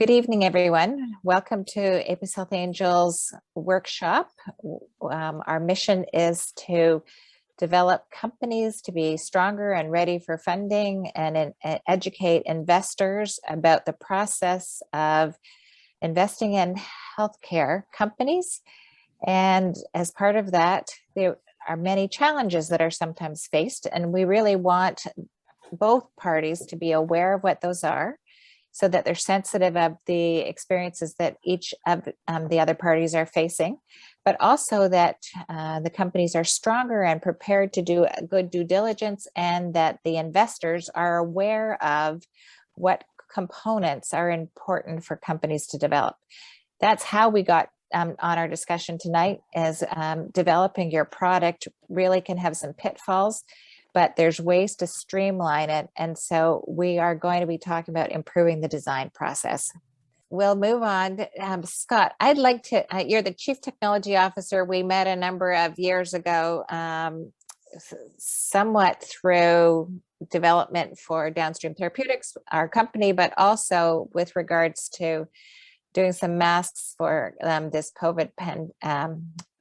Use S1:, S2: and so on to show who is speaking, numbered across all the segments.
S1: Good evening, everyone. Welcome to Apus Health Angels workshop. Our mission is to develop companies to be stronger and ready for funding and educate investors about the process of investing in healthcare companies. And as part of that, there are many challenges that are sometimes faced, and we really want both parties to be aware of what those are, so that they're sensitive of the experiences that each of the other parties are facing, but also that the companies are stronger and prepared to do a good due diligence, and that the investors are aware of what components are important for companies to develop. That's how we got on our discussion tonight, is developing your product really can have some pitfalls, but there's ways to streamline it. And so we are going to be talking about improving the design process. We'll move on. Scott, I'd like to, you're the Chief Technology Officer. We met a number of years ago, somewhat through development for Downstream Therapeutics, our company, but also with regards to doing some masks for this COVID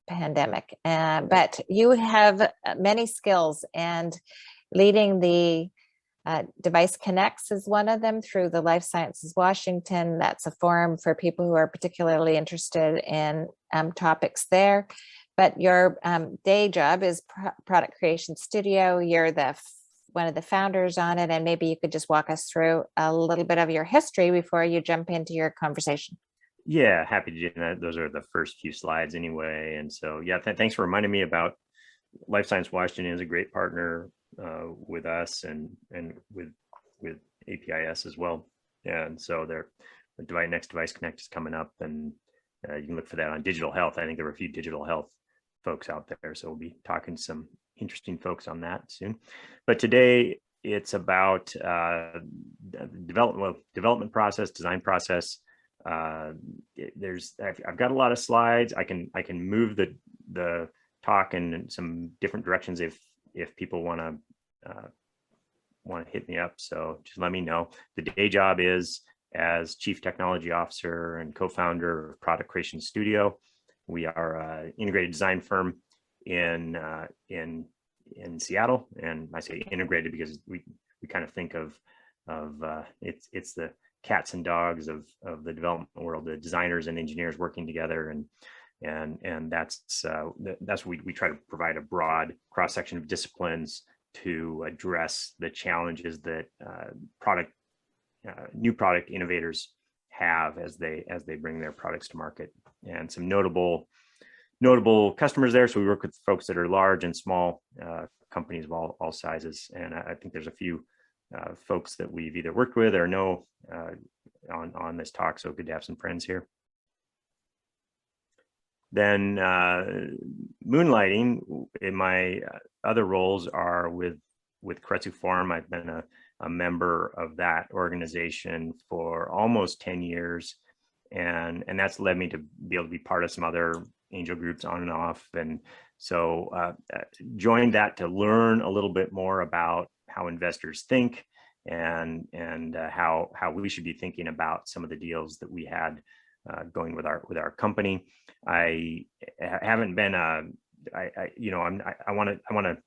S1: pandemic. But you have many skills, and leading the Device Connects is one of them through the Life Sciences Washington. That's a forum for people who are particularly interested in topics there. But your day job is Product Creation Studio. You're one of the founders on it, and maybe you could just walk us through a little bit of your history before you jump into your conversation.
S2: Yeah, happy to do that. Those are the first few slides anyway. And so, yeah, thanks for reminding me about Life Science Washington. Is a great partner with us and with APIS as well. And so the next Device Connect is coming up, and you can look for that on digital health. I think there were a few digital health folks out there, so we'll be talking to some interesting folks on that soon. But today it's about development process, design process. I've got a lot of slides. I can move the talk in some different directions if people want to hit me up. So just let me know. The day job is as Chief Technology Officer and co-founder of Product Creation Studio. We are an integrated design firm in Seattle, and I say integrated because we kind of think of it's the cats and dogs of the development world, the designers and engineers working together, and that's we try to provide a broad cross section of disciplines to address the challenges that new product innovators have as they bring their products to market, and some notable customers there. So we work with folks that are large and small companies of all sizes, and I think there's a few folks that we've either worked with or know on this talk. So good to have some friends here. Then moonlighting in my other roles are with Keiretsu Forum. I've been a member of that organization for almost 10 years. And that's led me to be able to be part of some other angel groups on and off. And so joined that to learn a little bit more about how investors think and how we should be thinking about some of the deals that we had going with our company. I haven't been I want to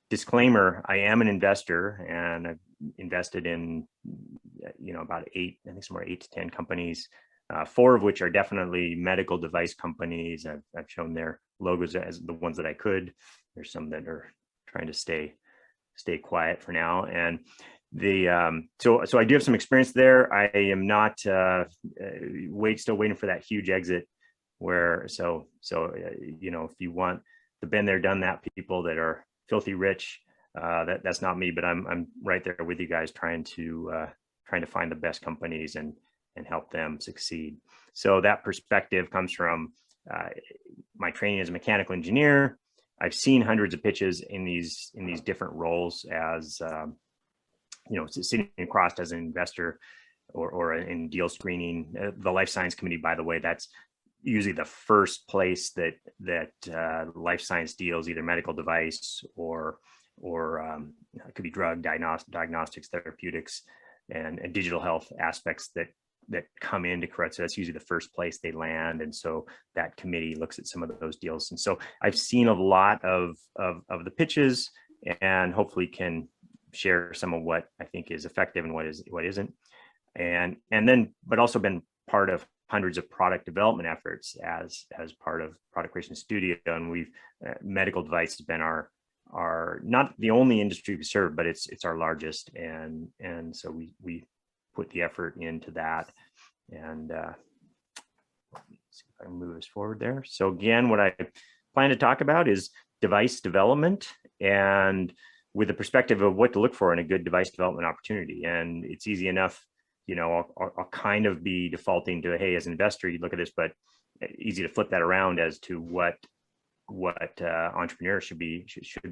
S2: disclaimer, I am an investor, and I've invested in about 8 to 10 companies, 4 of which are definitely medical device companies. I've shown their logos as the ones that I could. There's some that are trying to stay quiet for now. And so I do have some experience there. I am not still waiting for that huge exit if you want the been there, done that people that are filthy rich, that's not me, but I'm right there with you guys trying to find the best companies and help them succeed. So that perspective comes from my training as a mechanical engineer. I've seen hundreds of pitches in these different roles as sitting across as an investor or in deal screening. The Life Science Committee, by the way, that's usually the first place that life science deals, either medical device or it could be drug diagnostics, therapeutics, and digital health aspects that that come into Keiretsu. That's usually the first place they land, and so that committee looks at some of those deals. And so I've seen a lot of the pitches, and hopefully can share some of what I think is effective and what isn't. And then, but also been part of hundreds of product development efforts as part of Product Creation Studio, and we've medical device has been our not the only industry we serve, but it's our largest, and so we put the effort into that. And let's see if I can move us forward there. So again, what I plan to talk about is device development, and with the perspective of what to look for in a good device development opportunity. And it's easy enough, you know, I'll kind of be defaulting to, hey, as an investor, you look at this, but easy to flip that around as to what entrepreneurs should be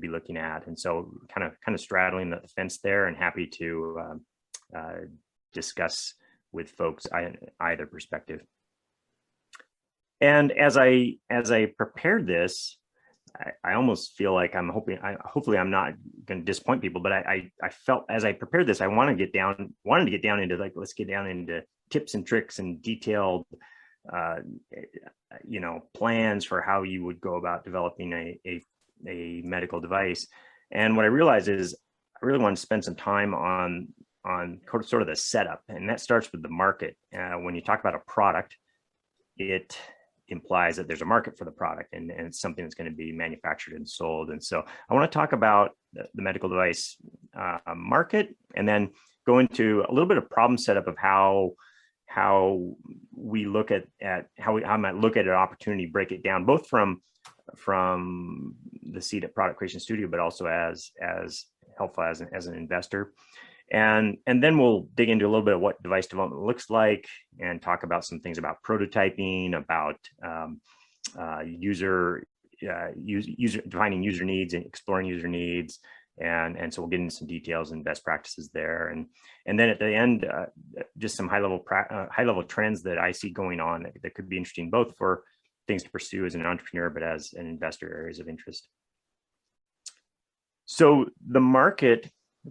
S2: looking at. And so kind of straddling the fence there, and happy to discuss with folks either perspective. And as I prepared this, I almost feel like hopefully I'm not going to disappoint people, but I felt as I prepared this, I wanted to get down into, like, let's get down into tips and tricks and detailed, you know, plans for how you would go about developing a medical device. And what I realized is I really want to spend some time on sort of the setup, and that starts with the market. When you talk about a product, it implies that there's a market for the product, and it's something that's going to be manufactured and sold. And so I want to talk about the medical device market, and then go into a little bit of problem setup of how we look at how I might look at an opportunity, break it down, both from the seat at Product Creation Studio, but also as helpful as an investor. And then we'll dig into a little bit of what device development looks like, and talk about some things about prototyping, about defining user needs and exploring user needs. And so we'll get into some details and best practices there. And then at the end, just some high level trends that I see going on that could be interesting, both for things to pursue as an entrepreneur, but as an investor, areas of interest. So the market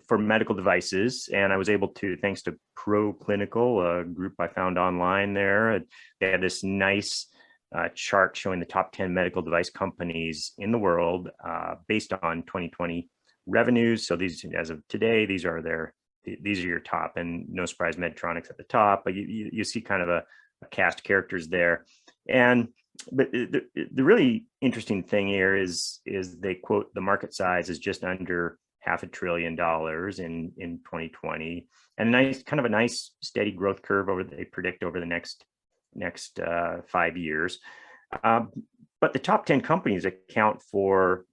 S2: for medical devices, and I was able to, thanks to ProClinical, a group I found online there, they had this nice chart showing the top 10 medical device companies in the world based on 2020 revenues. So these, as of today, these are your top, and no surprise, Medtronic's at the top, but you see kind of a cast of characters there. But the really interesting thing here is they quote the market size is just under $500 billion in 2020, and a nice steady growth curve they predict over the next 5 years. But the top 10 companies account for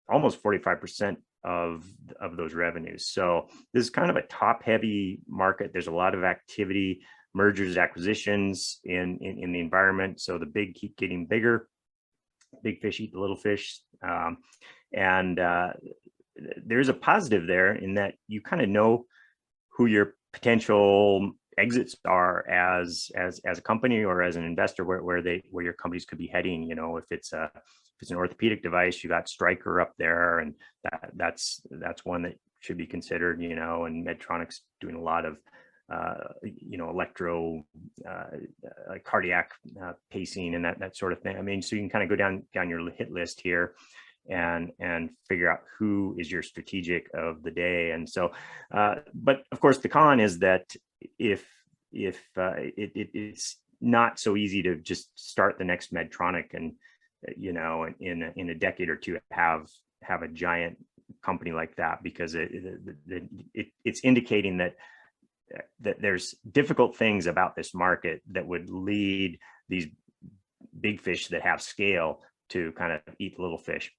S2: almost 45% of those revenues. So this is kind of a top heavy market. There's a lot of activity, mergers, acquisitions in the environment. So the big keep getting bigger, big fish eat the little fish. There's a positive there in that you kind of know who your potential exits are as a company or as an investor, where your companies could be heading. You know, if it's an orthopedic device, you got Stryker up there, and that's one that should be considered. You know, and Medtronic's doing a lot of electro cardiac pacing and that sort of thing. I mean, so you can kind of go down your hit list here and figure out who is your strategic of the day. And so, but of course, the con is that if it's not so easy to just start the next Medtronic and, you know, in a decade or two have a giant company like that, because it's indicating that there's difficult things about this market that would lead these big fish that have scale to kind of eat the little fish.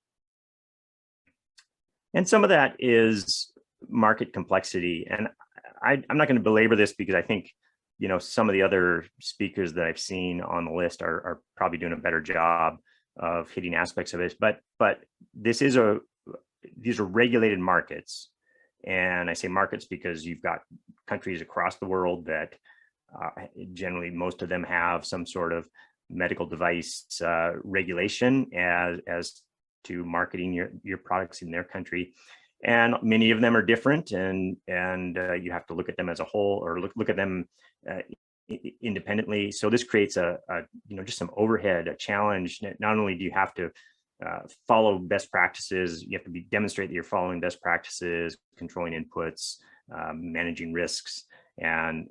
S2: And some of that is market complexity. And I'm not going to belabor this, because I think, you know, some of the other speakers that I've seen on the list are probably doing a better job of hitting aspects of this. But these are regulated markets. And I say markets because you've got countries across the world that generally most of them have some sort of medical device regulation as to marketing your products in their country. And many of them are different, and you have to look at them as a whole, or look at them independently. So this creates just some overhead, a challenge. Not only do you have to follow best practices, you have to demonstrate that you're following best practices, controlling inputs, managing risks, and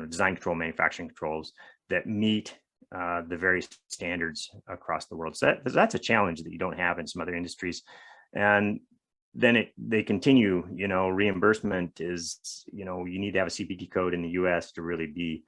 S2: design control, manufacturing controls that meet the various standards across the world. So that's a challenge that you don't have in some other industries. And then they continue, reimbursement is, you need to have a CPT code in the US to really be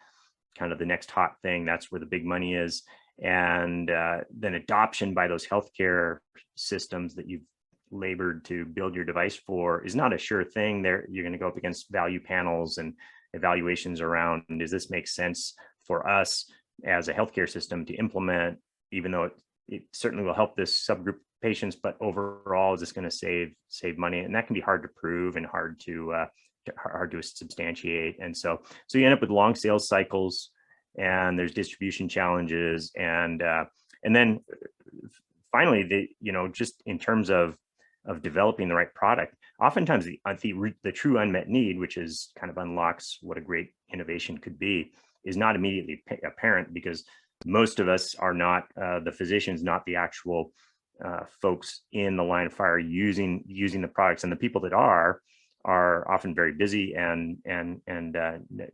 S2: kind of the next hot thing. That's where the big money is. And then adoption by those healthcare systems that you've labored to build your device for is not a sure thing. There, you're going to go up against value panels and evaluations around, does this make sense for us as a healthcare system to implement, even though it certainly will help this subgroup of patients, but overall, is this going to save money? And that can be hard to prove and hard to substantiate. And so you end up with long sales cycles, and there's distribution challenges, and then finally, just in terms of developing the right product, oftentimes the true unmet need, which is kind of unlocks what a great innovation could be, is not immediately apparent, because most of us are not the physicians, not the actual folks in the line of fire using the products, and the people that are often very busy and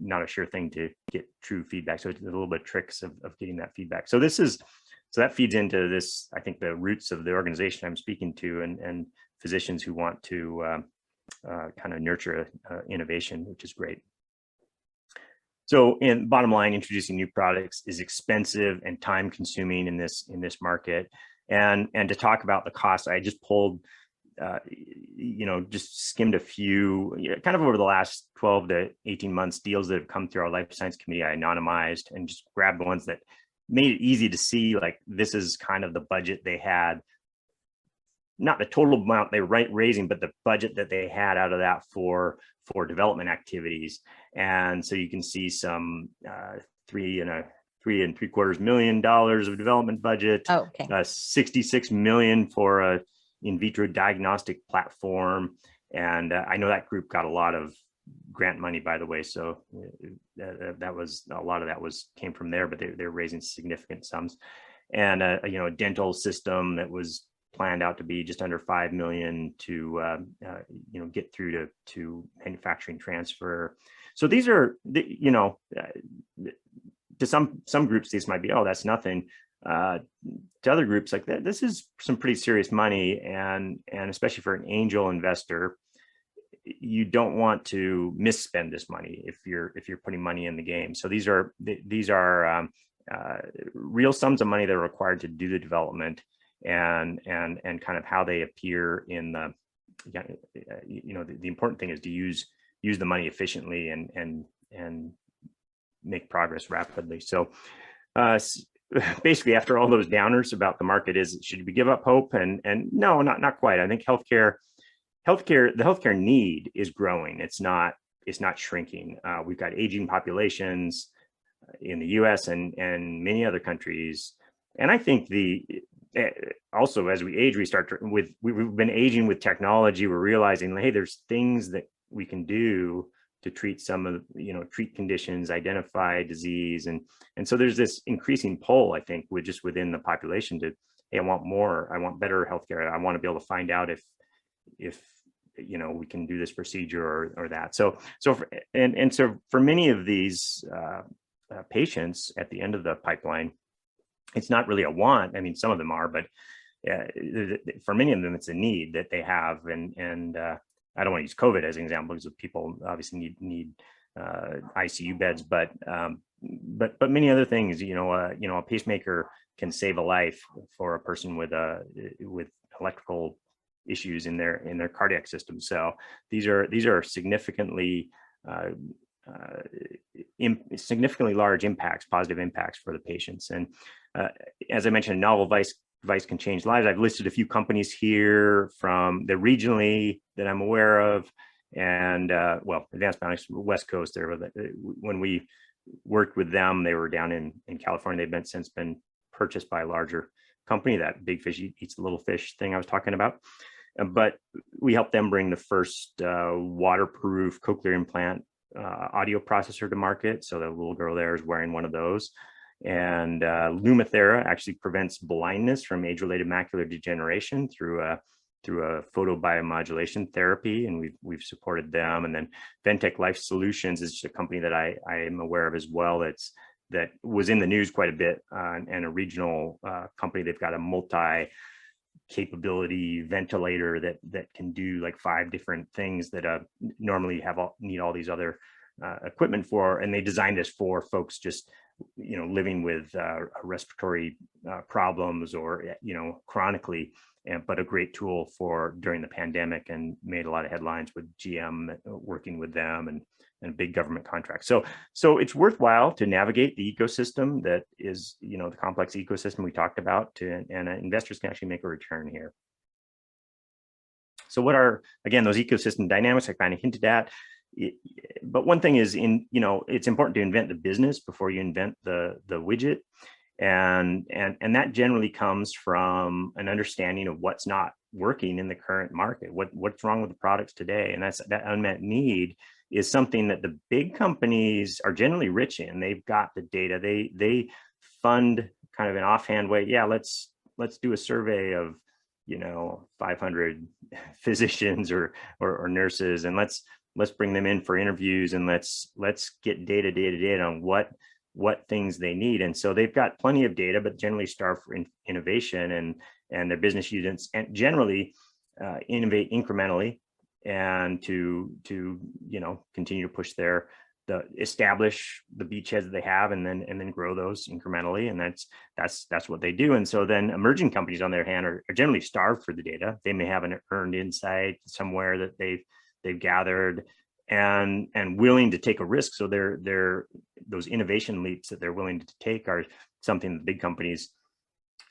S2: not a sure thing to get true feedback. So it's a little bit of tricks of getting that feedback. So that feeds into this, I think, the roots of the organization I'm speaking to, and physicians who want to kind of nurture innovation, which is great. So, in bottom line, introducing new products is expensive and time consuming in this market. And to talk about the cost, I just pulled, just skimmed a few, kind of over the last 12 to 18 months, deals that have come through our life science committee. I anonymized and just grabbed the ones that made it easy to see, like, this is kind of the budget they had, not the total amount they were raising, but the budget that they had out of that for development activities. And so you can see some $3.75 million of development budget.
S1: Oh, okay.
S2: $66 million for a in vitro diagnostic platform. And I know that group got a lot of grant money, by the way. So that was a lot of that came from there, but they're raising significant sums. And a dental system that was planned out to be just under 5 million to get through to manufacturing transfer. So these are to some groups these might be, oh, that's nothing. To other groups, like that, this is some pretty serious money, and especially for an angel investor, you don't want to misspend this money if you're putting money in the game. So these are real sums of money that are required to do the development, and kind of how they appear in the the important thing is to use the money efficiently and make progress rapidly. So basically, after all those downers about the market, should we give up hope? And no, not quite. I think the healthcare need is growing. It's not shrinking. We've got aging populations in the US and many other countries. And I think also, as we age, we've been aging with technology. We're realizing, hey, there's things that we can do to treat some of treat conditions, identify disease, and so there's this increasing pull, I think, within the population to, hey, I want more, I want better healthcare, I want to be able to find out if we can do this procedure or that. So for many of these patients at the end of the pipeline, it's not really a want. I mean, some of them are, but for many of them, it's a need that they have. And I don't want to use COVID as an example, because people obviously need ICU beds, but many other things. A pacemaker can save a life for a person with electrical issues in their cardiac system. So these are significantly large impacts, positive impacts for the patients. And as I mentioned, a novel device can change lives. I've listed a few companies here from the regionally that I'm aware of, and Advanced Bionics West Coast. When we worked with them, they were down in California. They've since been purchased by a larger company. That big fish eats the little fish thing I was talking about. But we helped them bring the first waterproof cochlear implant audio processor to market. So the little girl there is wearing one of those. And Lumathera actually prevents blindness from age-related macular degeneration through a photobiomodulation therapy, and we've supported them. And then Ventec Life Solutions is just a company that I am aware of as well. That was in the news quite a bit, and a regional company. They've got a multi-capability ventilator that can do like 5 different things that normally need all these other equipment for, and they designed this for folks just living with respiratory problems or chronically, but a great tool for during the pandemic, and made a lot of headlines with GM working with them and big government contracts. So it's worthwhile to navigate the ecosystem that is the complex ecosystem we talked about, and investors can actually make a return here. So what are, again, those ecosystem dynamics I kind of hinted at? But one thing is, it's important to invent the business before you invent the widget, and that generally comes from an understanding of what's not working in the current market, what's wrong with the products today, and that unmet need is something that the big companies are generally rich in. They've got the data. They fund kind of an offhand way. Yeah, let's do a survey of 500 physicians or nurses, and let's bring them in for interviews, and let's get data on what things they need. And so they've got plenty of data, but generally starve for innovation, and their business units and generally innovate incrementally, and to continue to push establish the beachheads that they have, and then grow those incrementally. And that's what they do. And so then emerging companies on their hand are generally starved for the data. They may have an earned insight somewhere that they've gathered, and willing to take a risk. So those innovation leaps that they're willing to take are something that big companies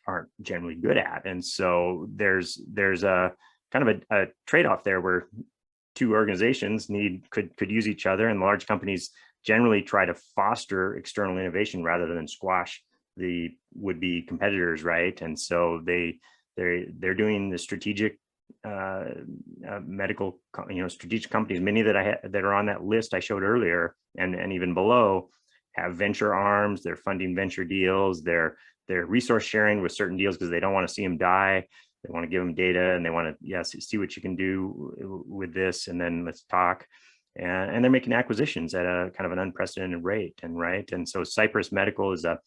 S2: aren't generally good at. And so there's a kind of a trade-off there, where two organizations could use each other, and large companies generally try to foster external innovation rather than squash the would-be competitors, right? And so they're doing the strategic medical, strategic companies. Many that are on that list I showed earlier, and even below, have venture arms. They're funding venture deals. They're resource sharing with certain deals because they don't want to see them die. They want to give them data, and they want to see what you can do with this, and then let's talk. And they're making acquisitions at a kind of an unprecedented rate, and so Cypress Medical is a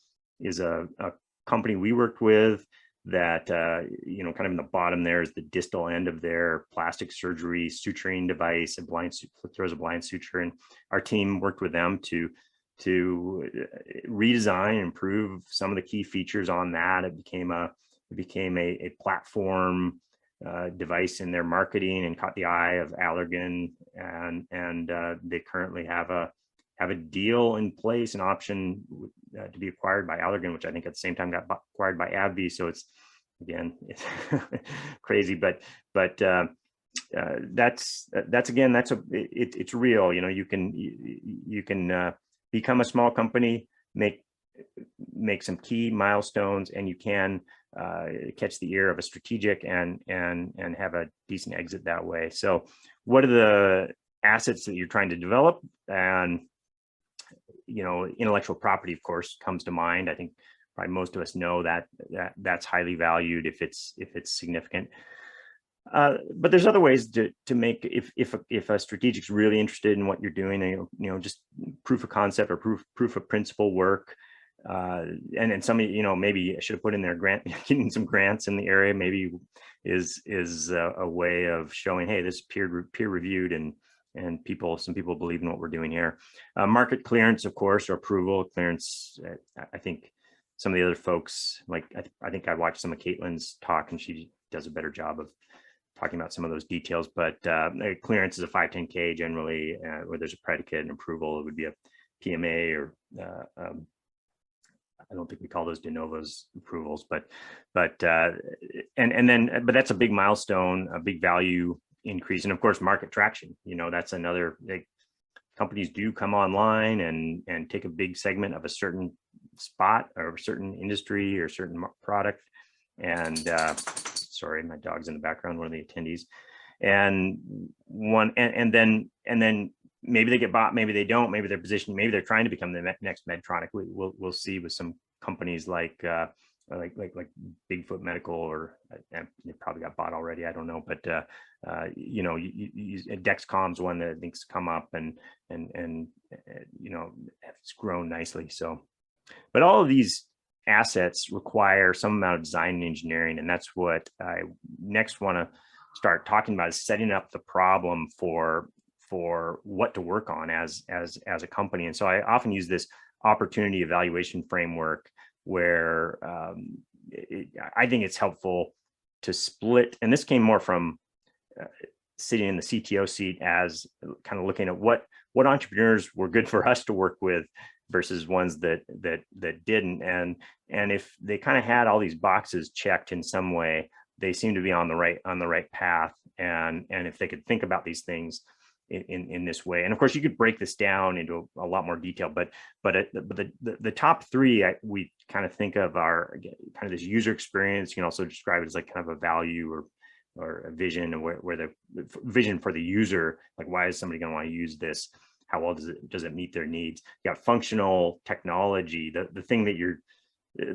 S2: company we worked with that kind of in the bottom there is the distal end of their plastic surgery suturing device, throws a blind suture, and our team worked with them to redesign, improve some of the key features on that. It became a platform device in their marketing, and caught the eye of Allergan, and they currently have a deal in place, an option to be acquired by Allergan, which I think at the same time got acquired by AbbVie. So it's crazy, but it's real. You can become a small company, make some key milestones, and you can catch the ear of a strategic and have a decent exit that way. So what are the assets that you're trying to develop? And intellectual property, of course, comes to mind. I think probably most of us know that's highly valued if it's significant. But there's other ways to make, if a strategic's really interested in what you're doing, just proof of concept or proof of principle work. And somebody, maybe I should have put in there getting some grants in the area, maybe is a way of showing, hey, this is peer reviewed, and some people believe in what we're doing here. Market clearance, of course, or approval clearance. I think some of the other folks, like I think I watched some of Caitlin's talk, and she does a better job of talking about some of those details. But clearance is a 510K generally, where there's a predicate and approval. It would be a PMA, or I don't think we call those de novos approvals, but that's a big milestone, a big value increase. And of course, market traction, that's another. Companies do come online and take a big segment of a certain spot or a certain industry or certain product. And sorry, my dog's in the background, one of the attendees. And then maybe they get bought, maybe they don't, maybe they're positioning, maybe they're trying to become the next Medtronic. We'll see with some companies like Bigfoot Medical, or they probably got bought already. I don't know, but Dexcom's one that I think's come up and it's grown nicely. So, but all of these assets require some amount of design and engineering, and that's what I next want to start talking about, is setting up the problem for what to work on as a company. And so I often use this opportunity evaluation framework where I think it's helpful to split, and this came more from sitting in the CTO seat, as kind of looking at what entrepreneurs were good for us to work with versus ones that didn't. And if they kind of had all these boxes checked in some way, they seem to be on the right path. And if they could think about these things in this way, and of course you could break this down into a lot more detail, but the top three we kind of think of are kind of this user experience. You can also describe it as like kind of a value or a vision, and where the vision for the user, like why is somebody going to want to use this? How well does it meet their needs? You got functional technology, the thing that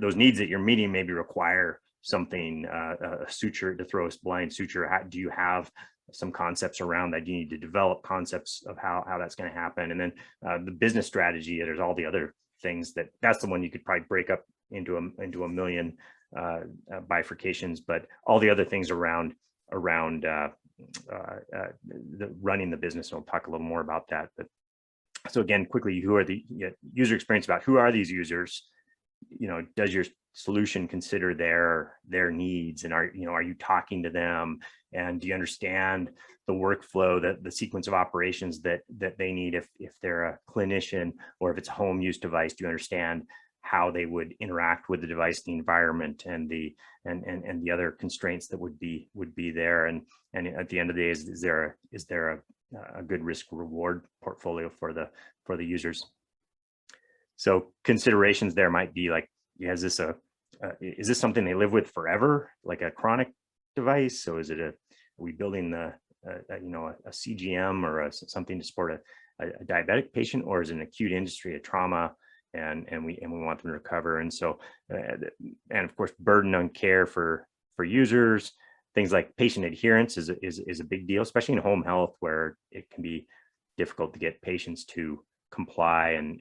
S2: those needs that you're meeting maybe require something, a suture, to throw a blind suture. Do you have some concepts around that? You need to develop concepts of how that's going to happen. And then the business strategy, there's all the other things that's the one you could probably break up into a million bifurcations, but all the other things around running the business. And we'll talk a little more about that. But so again, quickly, who are the user experience about? Who are these users? Does your solution consider their needs, and are you talking to them, and do you understand the workflow, the sequence of operations that they need if they're a clinician, or if it's a home use device? Do you understand how they would interact with the device, the environment, and the other constraints that would be there? And at the end of the day, is there a good risk reward portfolio for the users? So considerations there might be like, is this something they live with forever, like a chronic device? So are we building a CGM or something to support a diabetic patient, or is it an acute industry, a trauma, and we want them to recover? And so, and of course, burden on care for users. Things like patient adherence is a big deal, especially in home health, where it can be difficult to get patients to comply and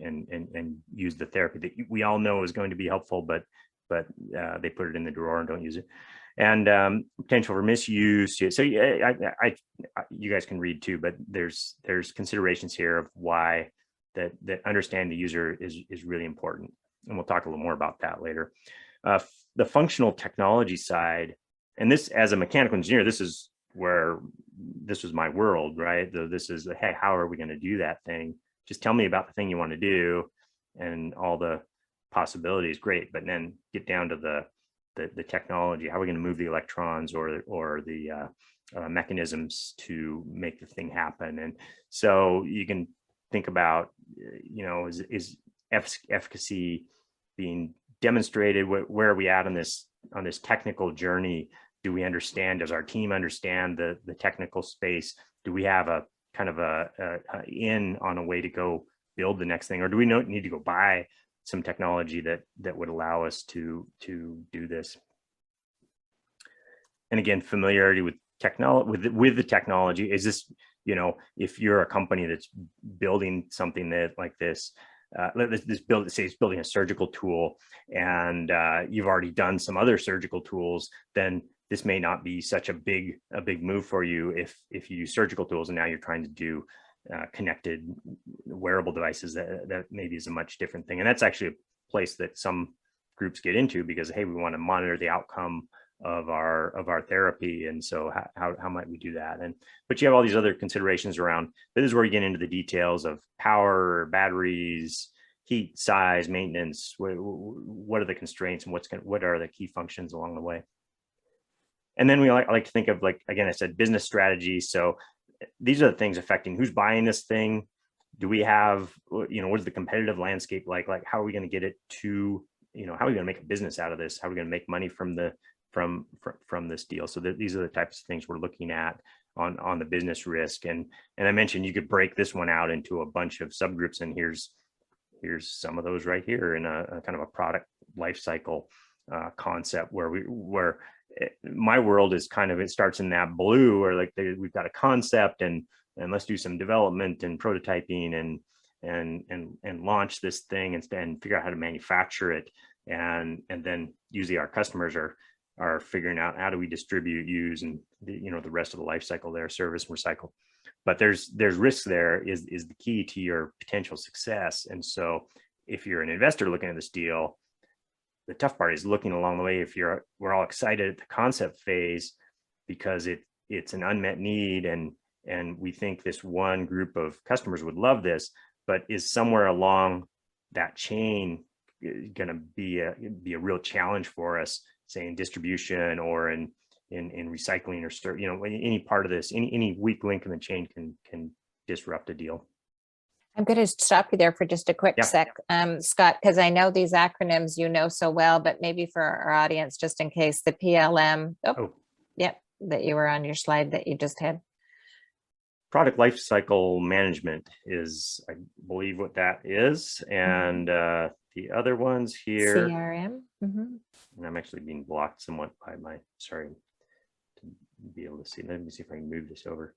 S2: use the therapy that we all know is going to be helpful, but they put it in the drawer and don't use it. And potential for misuse. So you guys can read too, but there's considerations here of why that understanding the user is really important, and we'll talk a little more about that later. The functional technology side, and this, as a mechanical engineer, this was my world, right? This is, hey, how are we going to do that thing? Just tell me about the thing you want to do, and all the possibilities, great. But then get down to the technology. How are we going to move the electrons or the mechanisms to make the thing happen? And so you can think about, is efficacy being demonstrated? Where are we at on this technical journey? Do we understand? Does our team understand the technical space? Do we have a kind of a in on a way to go build the next thing, or do we need to go buy some technology that would allow us to do this? And again, familiarity with with the technology. Is this, if you're a company that's building something like this, say it's building a surgical tool, and you've already done some other surgical tools, then this may not be such a big move for you if you use surgical tools, and now you're trying to do connected wearable devices. That maybe is a much different thing. And that's actually a place that some groups get into, because, hey, we want to monitor the outcome of our therapy, and so how might we do that? But you have all these other considerations around. This is where you get into the details of power, batteries, heat, size, maintenance. What are the constraints, and what are the key functions along the way? And then I like to think of, like, again, I said business strategy. So these are the things affecting who's buying this thing. Do we have, what is the competitive landscape like? Like, how are we going to get it to, how are we going to make a business out of this? How are we going to make money from this deal? So these are the types of things we're looking at. on the business risk. And I mentioned you could break this one out into a bunch of subgroups, and here's some of those right here in a kind of a product life cycle concept where my world is kind of, it starts in that blue, or like we've got a concept and let's do some development and prototyping and launch this thing and figure out how to manufacture it. And then usually our customers are figuring out how do we distribute, use, and the rest of the life cycle there, service, recycle. But there's risks there is the key to your potential success. And so if you're an investor looking at this deal, the tough part is looking along the way. We're all excited at the concept phase because it's an unmet need, and we think this one group of customers would love this, but is somewhere along that chain going to be a real challenge for us, say in distribution or in recycling, or any part of this, any weak link in the chain can disrupt a deal.
S1: I'm going to stop you there for just a quick sec, Scott, because I know these acronyms you know so well, but maybe for our audience, just in case, the PLM, that you were on your slide that you just had.
S2: Product lifecycle management is, I believe, what that is. And the other ones here.
S1: CRM.
S2: And I'm actually being blocked somewhat by sorry, to be able to see. Let me see if I can move this over.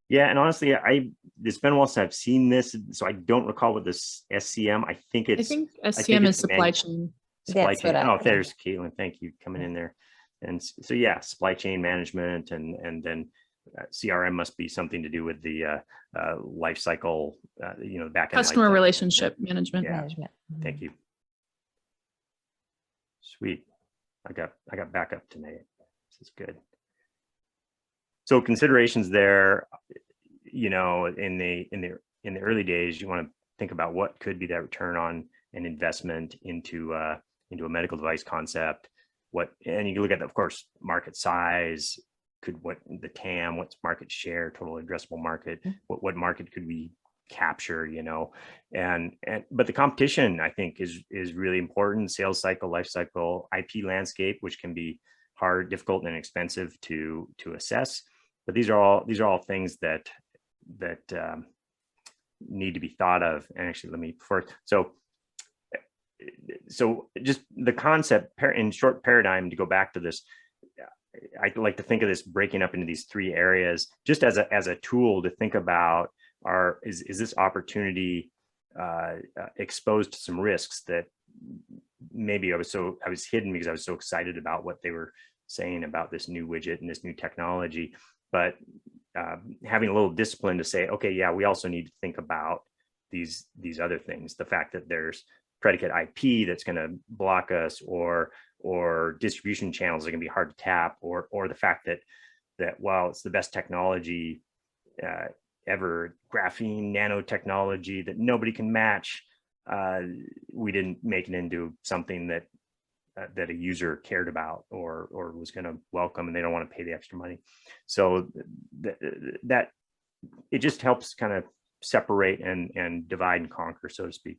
S2: Yeah, and honestly, it's been a while since I've seen this, so I don't recall what this SCM. I think
S3: SCM is supply chain.
S2: Supply chain. Oh, there's Caitlin. Thank you coming in there. And so yeah, supply chain management, and then CRM must be something to do with the life cycle, back end
S3: customer relationship management.
S2: Yeah. Thank you. Sweet. I got backup tonight. This is good. So considerations there, in the early days, you want to think about what could be that return on an investment into a medical device concept. And you can look at, of course, market size, what the TAM, what's market share, total addressable market, what market could we capture, but the competition, I think, is really important. Sales cycle, life cycle, IP landscape, which can be hard, difficult, and expensive to assess. But these are all things that need to be thought of. And actually, let me first. So just the concept in short paradigm, to go back to this, I like to think of this breaking up into these three areas, just as a tool to think about, is this opportunity exposed to some risks that maybe I was hidden because I was so excited about what they were saying about this new widget and this new technology. But having a little discipline to say, okay, yeah, we also need to think about these other things. The fact that there's predicate IP that's going to block us, or distribution channels that are going to be hard to tap, or the fact that while it's the best technology ever, graphene nanotechnology that nobody can match, we didn't make it into something that a user cared about or was going to welcome, and they don't want to pay the extra money. So that it just helps kind of separate and divide and conquer, so to speak.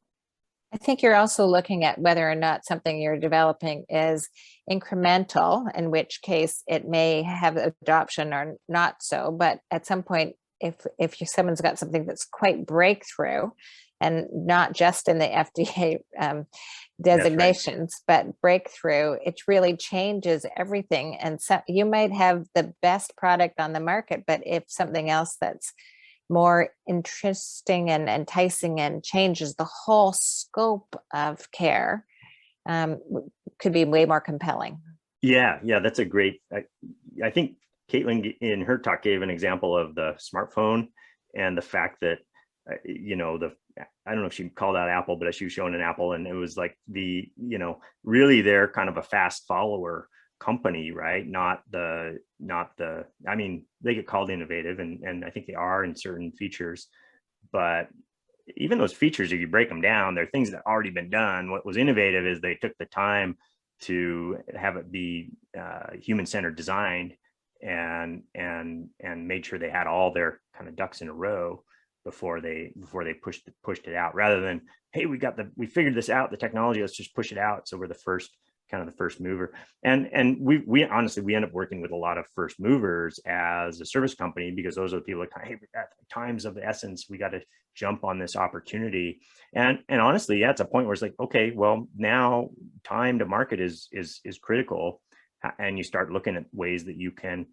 S1: I think you're also looking at whether or not something you're developing is incremental, in which case it may have adoption or not so. But at some point, if someone's got something that's quite breakthrough, and not just in the FDA designations, but breakthrough, it really changes everything. And so you might have the best product on the market, but if something else that's more interesting and enticing and changes the whole scope of care, could be way more compelling. Yeah,
S2: that's a great, I think Caitlin in her talk gave an example of the smartphone and the fact that, I don't know if she called out Apple, but she was showing an Apple, and it was like really they're kind of a fast follower company, right? I mean, they get called innovative, and I think they are in certain features, but even those features, if you break them down, they're things that already been done. What was innovative is they took the time to have it be human-centered designed and made sure they had all their kind of ducks in a row before they pushed it out, rather than, hey, we figured this out, the technology, let's just push it out, so we're the first kind of the first mover. And we honestly, we end up working with a lot of first movers as a service company, because those are the people that, hey, at times of the essence, we got to jump on this opportunity. And honestly, yeah, it's a point where it's like, okay, well, now time to market is critical, and you start looking at ways that you can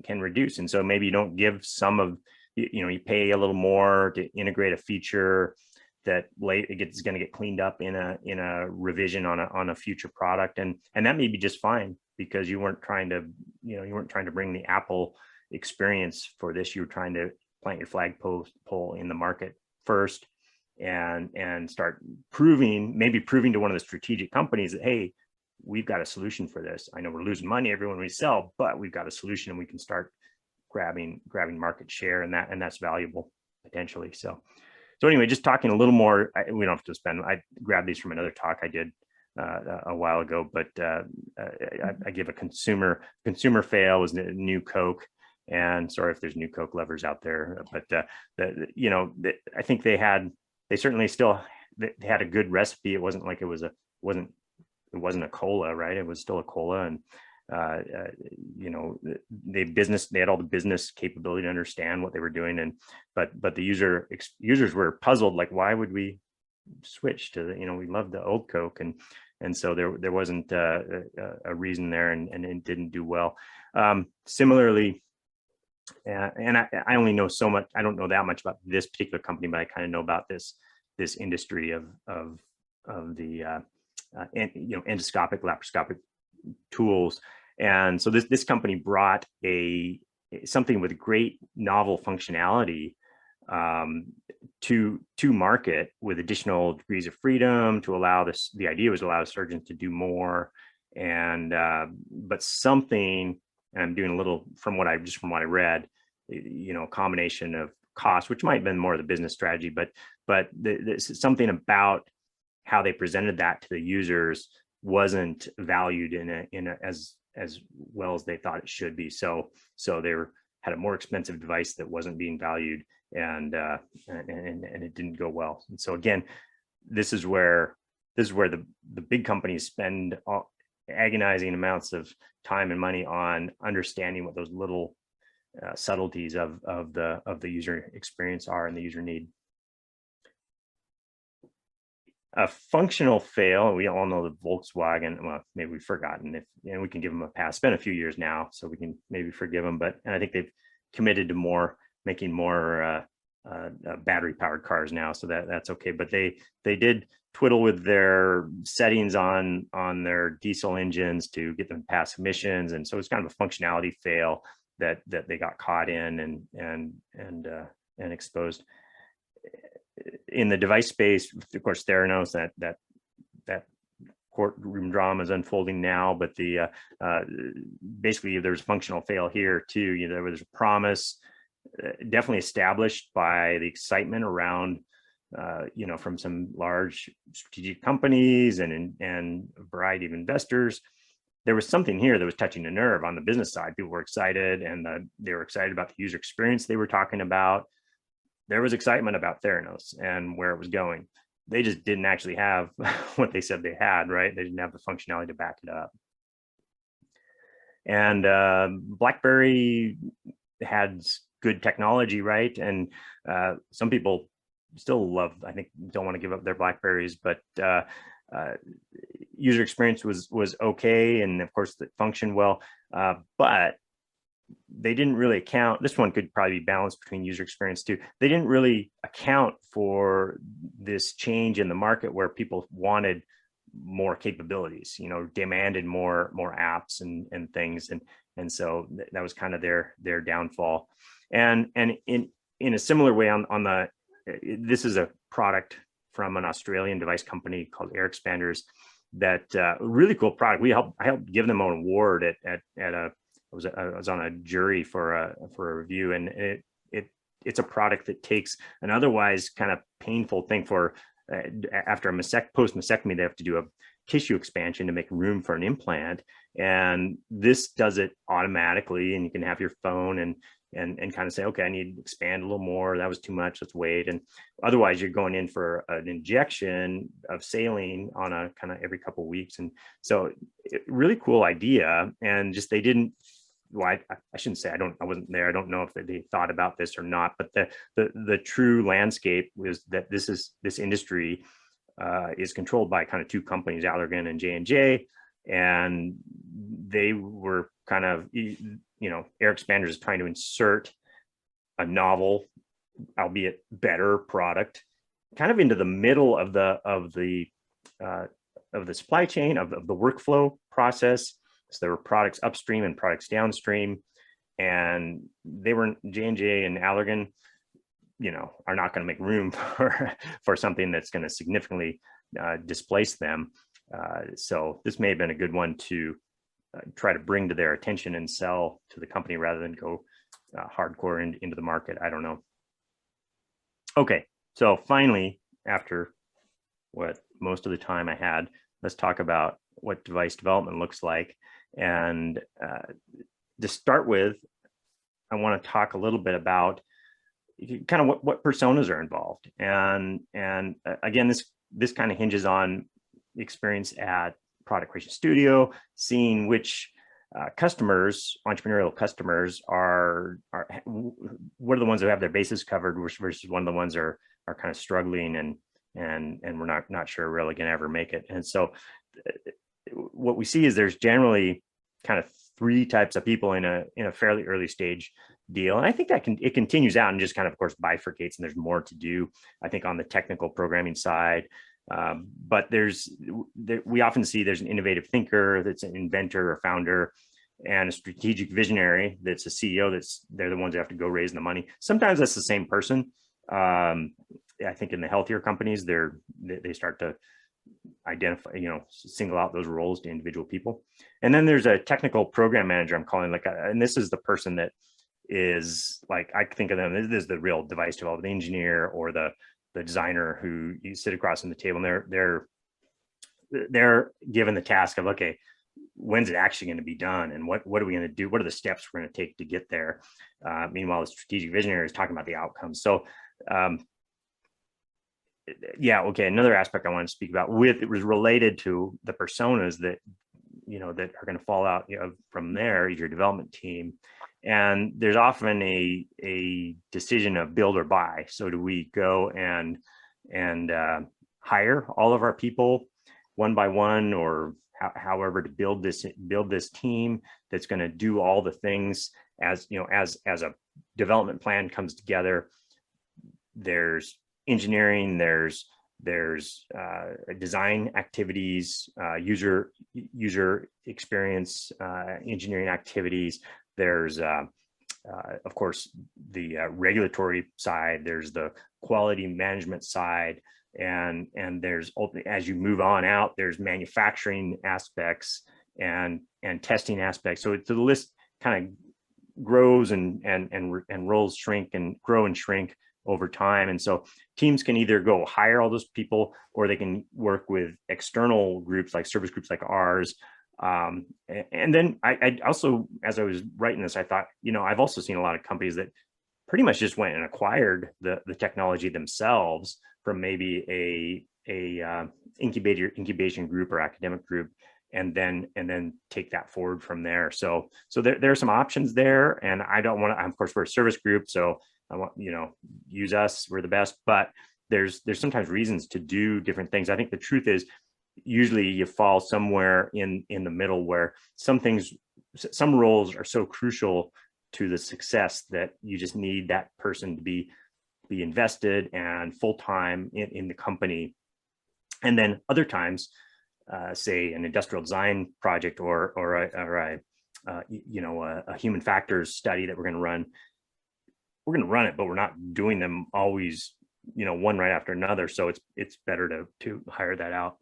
S2: reduce. And so maybe you don't give some of, you pay a little more to integrate a feature that it's going to get cleaned up in a revision on a future product, and that may be just fine, because you weren't trying to bring the Apple experience for this. You were trying to plant your flagpole in the market first, and start proving to one of the strategic companies that, hey, we've got a solution for this. I know we're losing money everyone we sell, but we've got a solution, and we can start grabbing market share, and that's valuable potentially. So anyway, just talking a little more, we don't have to spend, I grabbed these from another talk I did a while ago, but I give a consumer fail was new Coke. And sorry if there's new Coke lovers out there, but I think they certainly still had a good recipe. It wasn't like it wasn't a cola, right? It was still a cola, and they had all the business capability to understand what they were doing, but the users were puzzled, like, why would we switch to we love the old Coke, and so there wasn't a reason there, and it didn't do well. Similarly, and I only know so much. I don't know that much about this particular company, but I kind of know about this industry of the endoscopic, laparoscopic tools. And so this company brought something with great novel functionality to market, with additional degrees of freedom to allow this. The idea was allow surgeons to do more, and but something, and I'm doing a little from what I read, a combination of cost, which might have been more of the business strategy, but something about how they presented that to the users wasn't valued in a as well as they thought it should be. So they had a more expensive device that wasn't being valued, and it didn't go well. And so again, this is where the big companies spend agonizing amounts of time and money on understanding what those little subtleties of the user experience are and the user need. A functional fail, and we all know the Volkswagen, well, maybe we've forgotten, and we can give them a pass. It's been a few years now, so we can maybe forgive them, and I think they've committed to making more battery powered cars now, so that's okay. But they did twiddle with their settings on their diesel engines to get them past emissions, and so it's kind of a functionality fail that they got caught in and exposed. In the device space, of course, Theranos, that courtroom drama is unfolding now, but basically there's a functional fail here too. There was a promise definitely established by the excitement around from some large strategic companies and a variety of investors. There was something here that was touching a nerve on the business side. People were excited, and they were excited about the user experience they were talking about. There was excitement about Theranos and where it was going. They just didn't actually have what they said they had, right? They didn't have the functionality to back it up. And BlackBerry had good technology, right? And some people still don't want to give up their BlackBerries, but user experience was okay, and of course it functioned well, but they didn't really account. This one could probably be balanced between user experience too. They didn't really account for this change in the market where people wanted more capabilities, demanded more apps and things, and so that was kind of their downfall. And in a similar way, this is a product from an Australian device company called Air Expanders. That really cool product. I helped give them an award at I was on a jury for a review, and it's a product that takes an otherwise kind of painful thing for after a post mastectomy, they have to do a tissue expansion to make room for an implant, and this does it automatically, and you can have your phone and and kind of say, okay, I need to expand a little more. That was too much. Let's wait. And otherwise, you're going in for an injection of saline on a kind of every couple of weeks. And so, really cool idea. And just they didn't. Well, I shouldn't say I wasn't there. I don't know if they thought about this or not. But the true landscape was that this industry is controlled by kind of two companies, Allergan and J&J, and they were kind of, air expanders is trying to insert a novel, albeit better product, kind of into the middle of the supply chain of the workflow process. So there were products upstream and products downstream, and J&J and Allergan, are not going to make room for something that's going to significantly displace them. So this may have been a good one to try to bring to their attention and sell to the company rather than go hardcore into the market. I don't know. Okay, so finally, after what most of the time I had, let's talk about what device development looks like. And to start with, I want to talk a little bit about kind of what personas are involved. And again, this kind of hinges on experience at Product Creation Studio, seeing which customers, entrepreneurial customers, are what are the ones that have their bases covered versus one of the ones are kind of struggling and we're not sure really going to ever make it. And so what we see is there's generally kind of three types of people in a fairly early stage deal. And I think that it continues out and just kind of course, bifurcates, and there's more to do, I think, on the technical programming side. But we often see there's an innovative thinker that's an inventor or founder, and a strategic visionary that's a CEO. They're the ones that have to go raising the money. Sometimes that's the same person. I think in the healthier companies, they start to identify, single out those roles to individual people. And then there's a technical program manager, I'm calling and this is the person that is like, I think of them, this is the real device development engineer or the designer who you sit across from the table, and they're given the task of, okay, when's it actually going to be done, and what are we going to do? What are the steps we're going to take to get there? Meanwhile, the strategic visionary is talking about the outcomes. So, okay. Another aspect I want to speak about it was related to the personas that that are going to fall out from there is your development team. And there's often a decision of build or buy. So do we go and hire all of our people one by one, or however to build this team that's going to do all the things as a development plan comes together? There's engineering, there's design activities, user experience, engineering activities. There's of course the regulatory side. There's the quality management side, and there's, as you move on out, there's manufacturing aspects and testing aspects. So the list kind of grows and roles shrink and grow and shrink over time. And so teams can either go hire all those people, or they can work with external groups like service groups like ours. And then I also, as I was writing this, I thought, I've also seen a lot of companies that pretty much just went and acquired the technology themselves from maybe a incubation group or academic group, and then take that forward from there. So there are some options there, and I don't want to, of course, we're a service group, so I want, use us, we're the best, but there's sometimes reasons to do different things. I think the truth is usually you fall somewhere in the middle, where some roles are so crucial to the success that you just need that person to be invested and full-time in the company. And then other times, say an industrial design project or a human factors study that we're going to run. We're going to run it, but we're not doing them always, one right after another. So it's better to hire that out.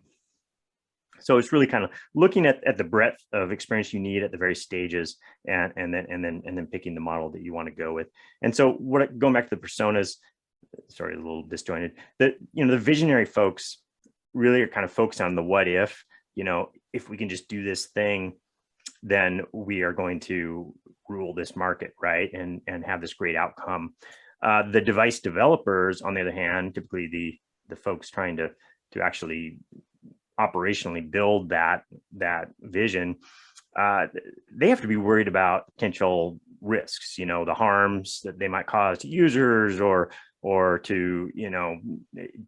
S2: So it's really kind of looking at the breadth of experience you need at the various stages, and then picking the model that you want to go with. And so going back to the personas, sorry, a little disjointed. The visionary folks really are kind of focused on the what if we can just do this thing, then we are going to rule this market, right? And have this great outcome. The device developers, on the other hand, typically the folks trying to actually operationally build that vision, they have to be worried about potential risks, the harms that they might cause to users or to,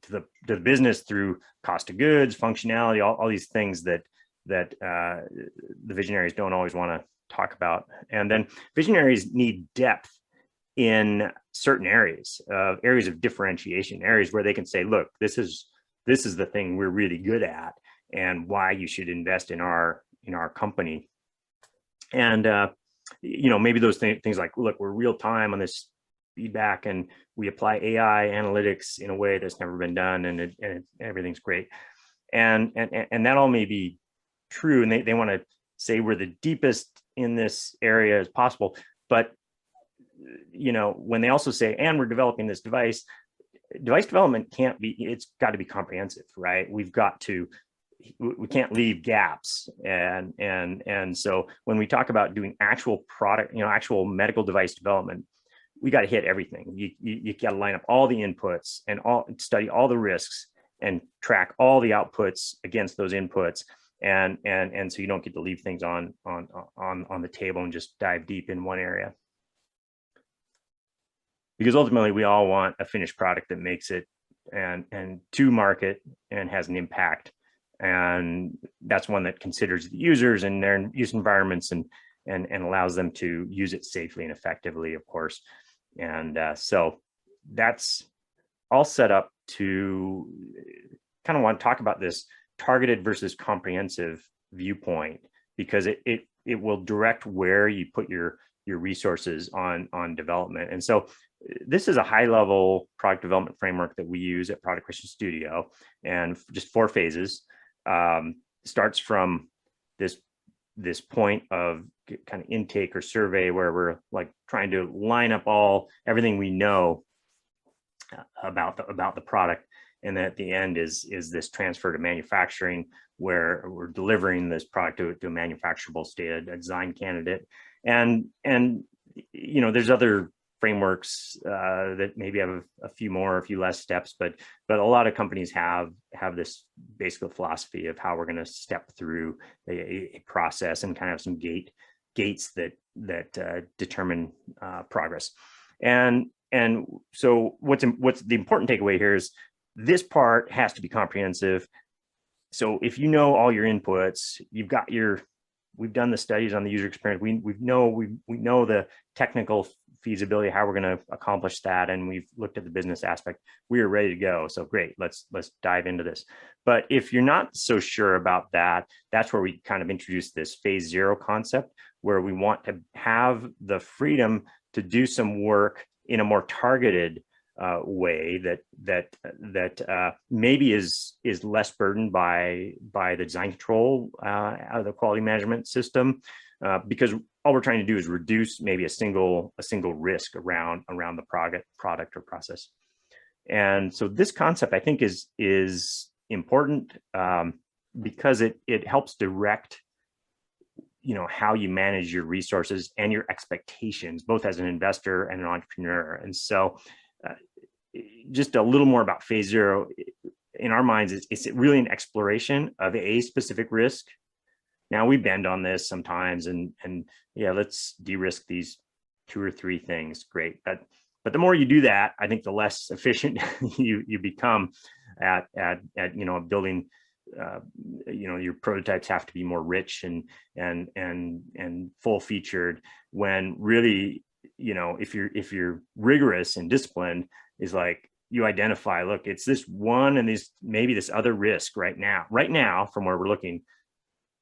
S2: to the business through cost of goods, functionality, all these things that the visionaries don't always want to talk about. And then visionaries need depth in certain areas of differentiation, areas where they can say, look, this is the thing we're really good at and why you should invest in our company. And maybe those things like, look, we're real time on this feedback and we apply AI analytics in a way that's never been done, and everything's great. And that all may be true, and they want to say we're the deepest in this area as possible. But when they also say, and we're developing this device development it's got to be comprehensive, right? We can't leave gaps. And so when we talk about doing actual product, actual medical device development, we got to hit everything. You got to line up all the inputs and study all the risks and track all the outputs against those inputs. And so you don't get to leave things on the table and just dive deep in one area. Because ultimately we all want a finished product that makes it and to market and has an impact. And that's one that considers the users and their use environments and allows them to use it safely and effectively, of course. And so that's all set up to kind of want to talk about this targeted versus comprehensive viewpoint, because it will direct where you put your resources on development. And so this is a high-level product development framework that we use at Product Christian Studio, and just 4 phases. Starts from this point of kind of intake or survey, where we're like trying to line up everything we know about the product, and then at the end is this transfer to manufacturing, where we're delivering this product to a manufacturable state, a design candidate. And there's other frameworks that maybe have a few less steps, but a lot of companies have this basic philosophy of how we're going to step through a process and kind of some gates that determine progress. And so what's the important takeaway here is this part has to be comprehensive. So if you know all your inputs, we've done the studies on the user experience. We know the technical feasibility, how we're going to accomplish that, and we've looked at the business aspect. We are ready to go. So great, let's dive into this. But if you're not so sure about that, that's where we kind of introduce this phase 0 concept, where we want to have the freedom to do some work in a more targeted way that maybe is less burdened by the design control out of the quality management system, because all we're trying to do is reduce maybe a single risk around the product or process. And so this concept, I think, is important because it helps direct how you manage your resources and your expectations, both as an investor and an entrepreneur. And so just a little more about phase 0 in our minds is it really an exploration of a specific risk. Now we bend on this sometimes, and yeah, let's de-risk these 2 or 3 things. Great, but the more you do that, I think the less efficient you become at building. Your prototypes have to be more rich and full featured, when really, if you're rigorous and disciplined, is like you identify, look, it's this one and maybe this other risk right now from where we're looking.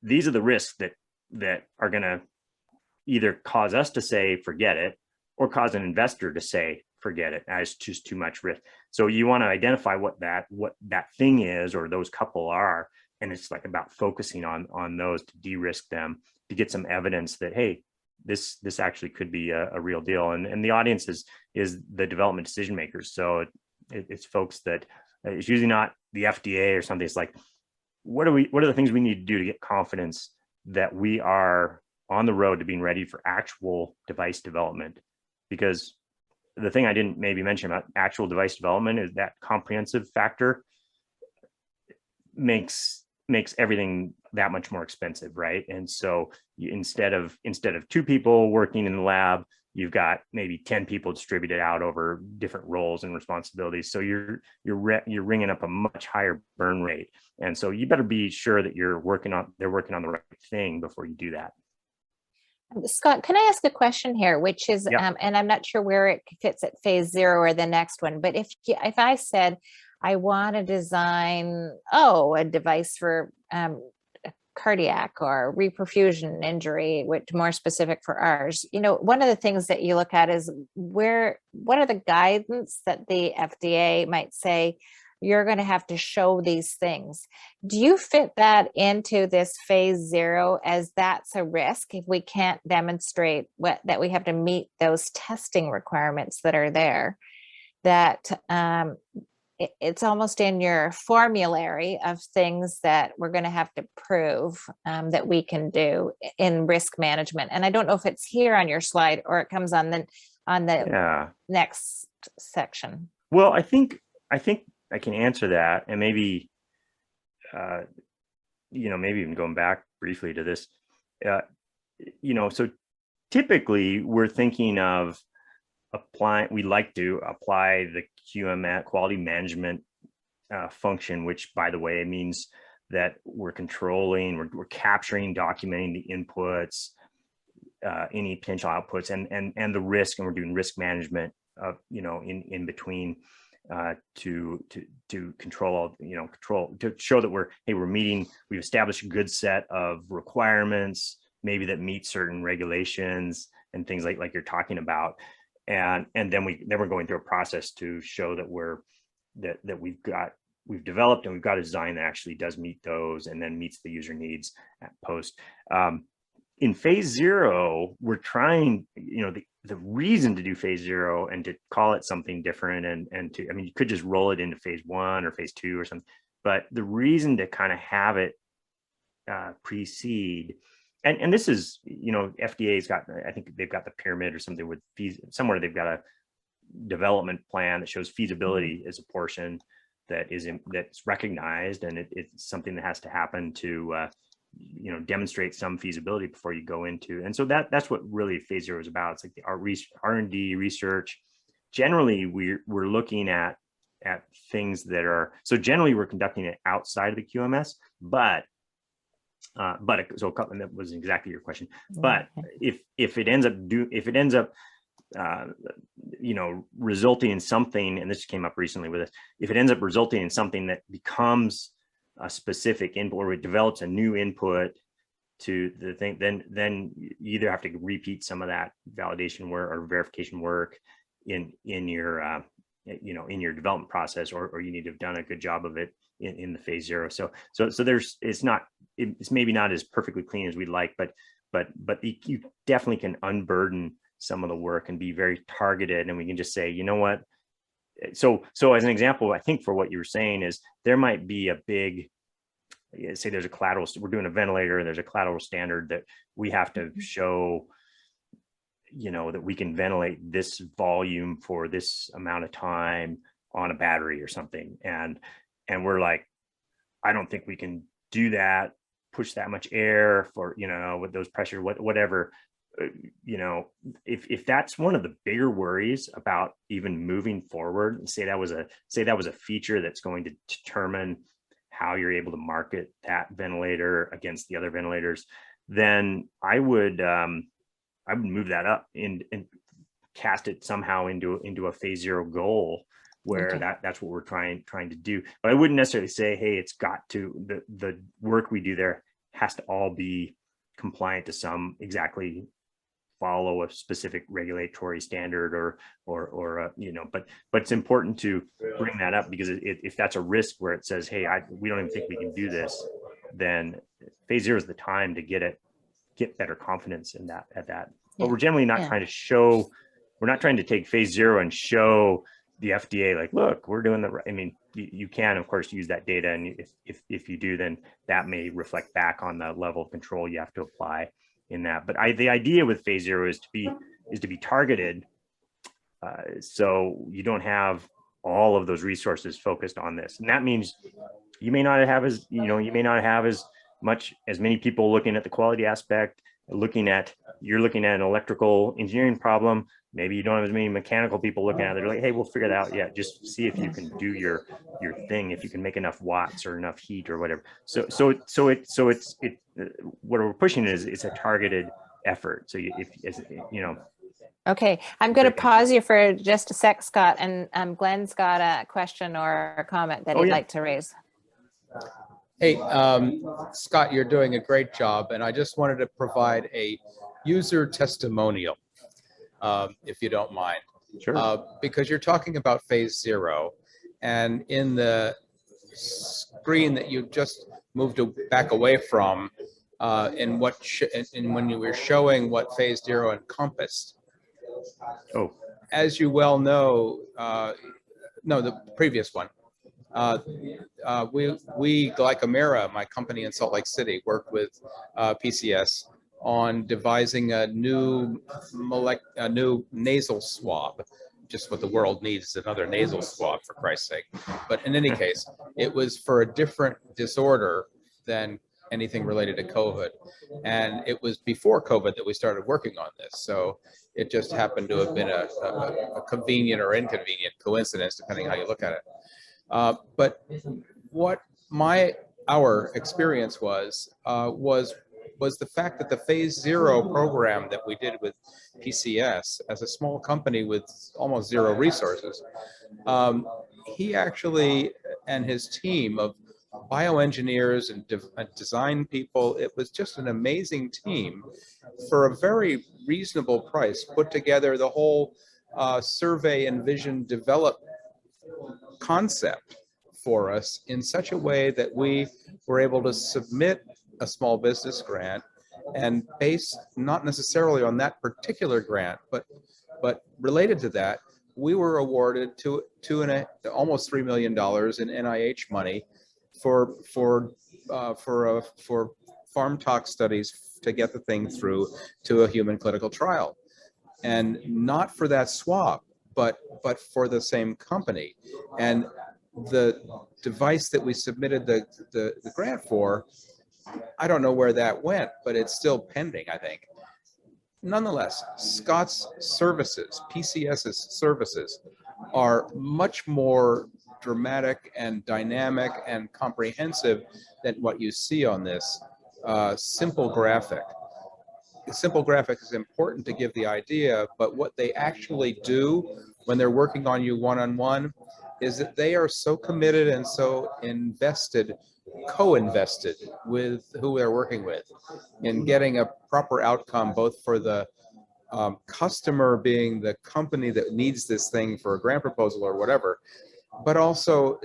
S2: These are the risks that are going to either cause us to say forget it, or cause an investor to say forget it, as just too much risk. So you want to identify what that thing is, or those couple are, and it's like about focusing on those to de-risk them, to get some evidence that, hey, this actually could be a real deal. And the audience is the development decision makers. So it's folks that it's usually not the FDA or something. It's like, what are the things we need to do to get confidence that we are on the road to being ready for actual device development. Because the thing I didn't maybe mention about actual device development is that comprehensive factor makes everything that much more expensive, right? And so instead of 2 people working in the lab, you've got maybe 10 people distributed out over different roles and responsibilities. So you're ringing up a much higher burn rate. And so you better be sure that they're working on the right thing before you do that.
S1: Scott, can I ask a question here, which is,
S2: Yeah.
S1: and I'm not sure where it fits at phase 0 or the next one, but if I said, I want to design, a device for cardiac or reperfusion injury, which more specific for ours, one of the things that you look at is what are the guidance that the FDA might say, you're going to have to show these things. Do you fit that into this phase 0 as that's a risk if we can't demonstrate that we have to meet those testing requirements that are there, that it's almost in your formulary of things that we're going to have to prove that we can do in risk management? And I don't know if it's here on your slide or it comes on the next section.
S2: Well, I think I can answer that, and maybe maybe even going back briefly to this, so typically we're thinking of we like to apply the QMS, quality management function, which, by the way, means that we're controlling, we're capturing, documenting the inputs, any potential outputs, and the risk, and we're doing risk management of in between to control to show that we've established a good set of requirements, maybe that meet certain regulations and things like you're talking about, and then we're going through a process to show that we've developed and we've got a design that actually does meet those and then meets the user needs at post. In phase 0, we're trying, the reason to do phase 0 and to call it something different and you could just roll it into phase 1 or phase 2 or something, but the reason to kind of have it precede, and this is, FDA's got, I think they've got the pyramid or something with somewhere they've got a development plan that shows feasibility as a portion that's recognized, and it's something that has to happen to demonstrate some feasibility before you go into. And so that's what really phase 0 is about. It's like the R&D research. Generally, we're looking at things that are, so generally we're conducting it outside of the QMS, but that was exactly your question. But if it ends up resulting in something, and this came up recently with us, if it ends up resulting in something that becomes a specific input, or it develops a new input to the thing, then you either have to repeat some of that validation work or verification work in your in your development process, or you need to have done a good job of it in the phase 0. So it's maybe not as perfectly clean as we'd like, but you definitely can unburden some of the work and be very targeted, and we can just say, you know what. So as an example, I think for what you were saying is there might be a big, say there's a collateral, we're doing a ventilator and there's a collateral standard that we have to show, that we can ventilate this volume for this amount of time on a battery or something. And we're like, I don't think we can do that, push that much air for, with those pressure, whatever. If that's one of the bigger worries about even moving forward, say that was a feature that's going to determine how you're able to market that ventilator against the other ventilators, then I would move that up and cast it somehow into a phase 0 goal where that's what we're trying to do. But I wouldn't necessarily say, hey, it's got to, the work we do there has to all be compliant to some exactly follow a specific regulatory standard or but it's important to bring that up, because if that's a risk where it says, hey, we don't even think we can do this, then phase 0 is the time to get better confidence in that at that. But we're generally not trying to show, we're not trying to take phase 0 and show the FDA like, look, we're doing the right. I mean, you can of course use that data, and if you do, then that may reflect back on the level of control you have to apply in that. But the idea with phase zero is to be targeted, so you don't have all of those resources focused on this. And that means you may not have as many people looking at the quality aspect, you're looking at an electrical engineering problem. Maybe you don't have as many mechanical people looking at it. They're like, hey, we'll figure it out. Yeah, just see if you can do your thing, if you can make enough watts or enough heat or whatever. So what we're pushing is it's a targeted effort. So
S1: Okay, I'm going to pause you for just a sec, Scott, and Glenn's got a question or a comment that he'd like to raise.
S4: Hey, Scott, you're doing a great job, and I just wanted to provide a user testimonial, if you don't mind.
S2: Sure.
S4: Because you're talking about phase zero, and in the screen that you just moved back away from, and when you were showing what phase zero encompassed.
S2: Oh,
S4: as you well know, no, the previous one. We Glycomera, my company in Salt Lake City, worked with PCS on devising a new nasal swab. Just what the world needs is another nasal swab, for Christ's sake. But in any case, it was for a different disorder than anything related to COVID. And it was before COVID that we started working on this. So it just happened to have been a convenient or inconvenient coincidence, depending how you look at it. But what our experience was the fact that the phase zero program that we did with PCS as a small company with almost zero resources, he actually and his team of bioengineers and design people, it was just an amazing team for a very reasonable price, put together the whole survey, envision, develop concept for us in such a way that we were able to submit a small business grant, and based not necessarily on that particular grant, but related to that, we were awarded almost $3 million in NIH money for farm tox studies to get the thing through to a human clinical trial, and not for that swab, but for the same company. And the device that we submitted the grant for, I don't know where that went, but it's still pending, I think. Nonetheless, Scott's services, PCS's services, are much more dramatic and dynamic and comprehensive than what you see on this simple graphic. The simple graphic is important to give the idea, but what they actually do when they're working on you one-on-one is that they are so committed and so invested, co-invested with who they're working with in getting a proper outcome, both for the customer, being the company that needs this thing for a grant proposal or whatever, but also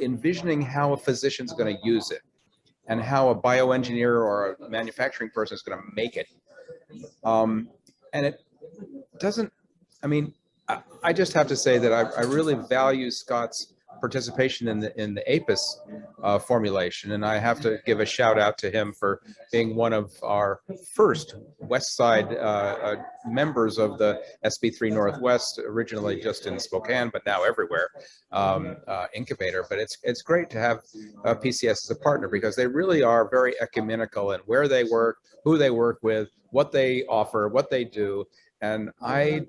S4: envisioning how a physician's going to use it and how a bioengineer or a manufacturing person is going to make it. And it doesn't, I mean, I just have to say that I really value Scott's participation in the APIS formulation, and I have to give a shout out to him for being one of our first West Side members of the SB3 Northwest, originally just in Spokane, but now everywhere, incubator. But it's great to have PCS as a partner, because they really are very ecumenical in where they work, who they work with, what they offer, what they do. And I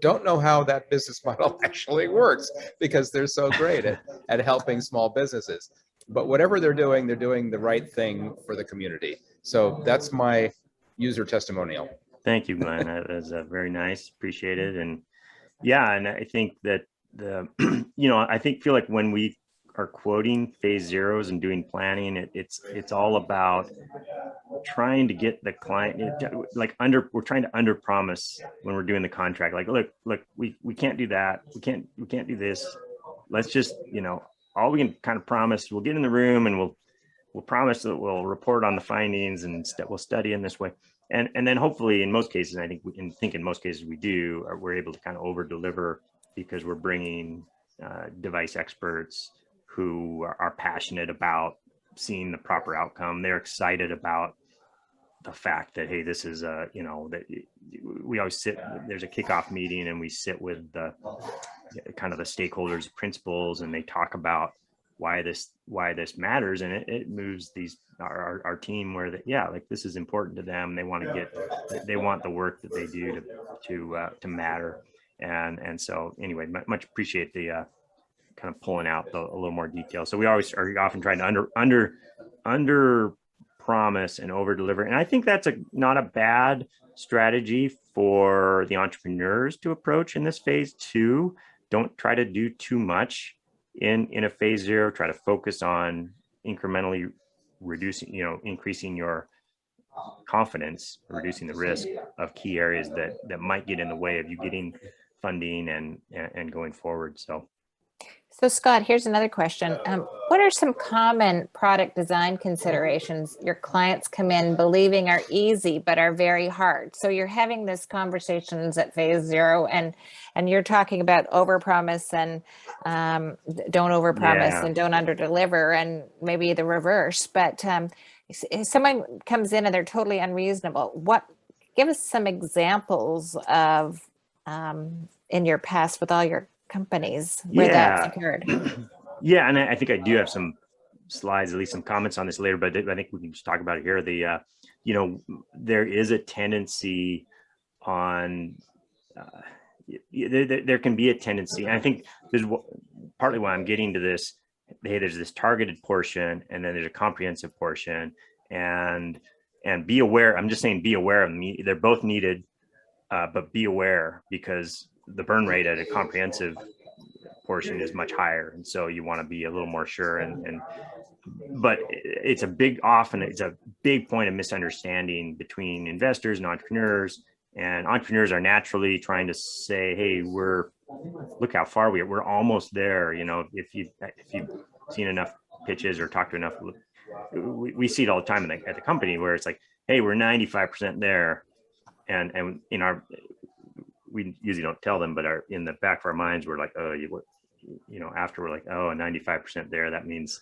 S4: don't know how that business model actually works, because they're so great at helping small businesses. But whatever they're doing the right thing for the community. So that's my user testimonial.
S2: Thank you, Glenn. That was very nice. Appreciate it. And yeah, and I think that feel like when we are quoting phase zeros and doing planning, it's all about trying to get the client we're trying to under promise when we're doing the contract. Like, look, we can't do that. We can't do this. Let's just, all we can kind of promise, we'll get in the room and we'll promise that we'll report on the findings and we'll study in this way. And then hopefully in most cases, I think in most cases we do, we're able to kind of over deliver, because we're bringing device experts who are passionate about seeing the proper outcome. They're excited about the fact that, hey, this is that we always sit, there's a kickoff meeting and we sit with the kind of the stakeholders, principals, and they talk about why this matters, and it moves our team where like this is important to them. They want the work that they do to matter, and so anyway, much appreciate the kind of pulling out a little more detail. So we always are often trying to under promise and over deliver, and I think that's not a bad strategy for the entrepreneurs to approach in this phase two. Don't try to do too much in a phase zero. Try to focus on incrementally reducing, increasing your confidence, reducing the risk of key areas that might get in the way of you getting funding and going forward.
S1: So Scott, here's another question. What are some common product design considerations your clients come in believing are easy, but are very hard? So you're having these conversations at phase zero, and you're talking about overpromise and don't overpromise and don't underdeliver, and maybe the reverse. But if someone comes in and they're totally unreasonable, give us some examples of in your past with all your companies where that's occurred.
S2: Yeah, and I think I do have some slides, at least some comments on this later, but I think we can just talk about it here. There is a tendency on there can be a tendency, and I think there's partly why I'm getting to this. Hey, there's this targeted portion, and then there's a comprehensive portion, and be aware. I'm just saying, be aware of them. They're both needed, but be aware, because the burn rate at a comprehensive portion is much higher, and so you want to be a little more sure. But it's a big point of misunderstanding between investors and entrepreneurs. And entrepreneurs are naturally trying to say, "Hey, look how far we're almost there." If you've seen enough pitches or talked to enough, we see it all the time at the company where it's like, "Hey, we're 95% there," and in our we usually don't tell them, but in the back of our minds, we're like, oh, after we're like, oh, 95% there. That means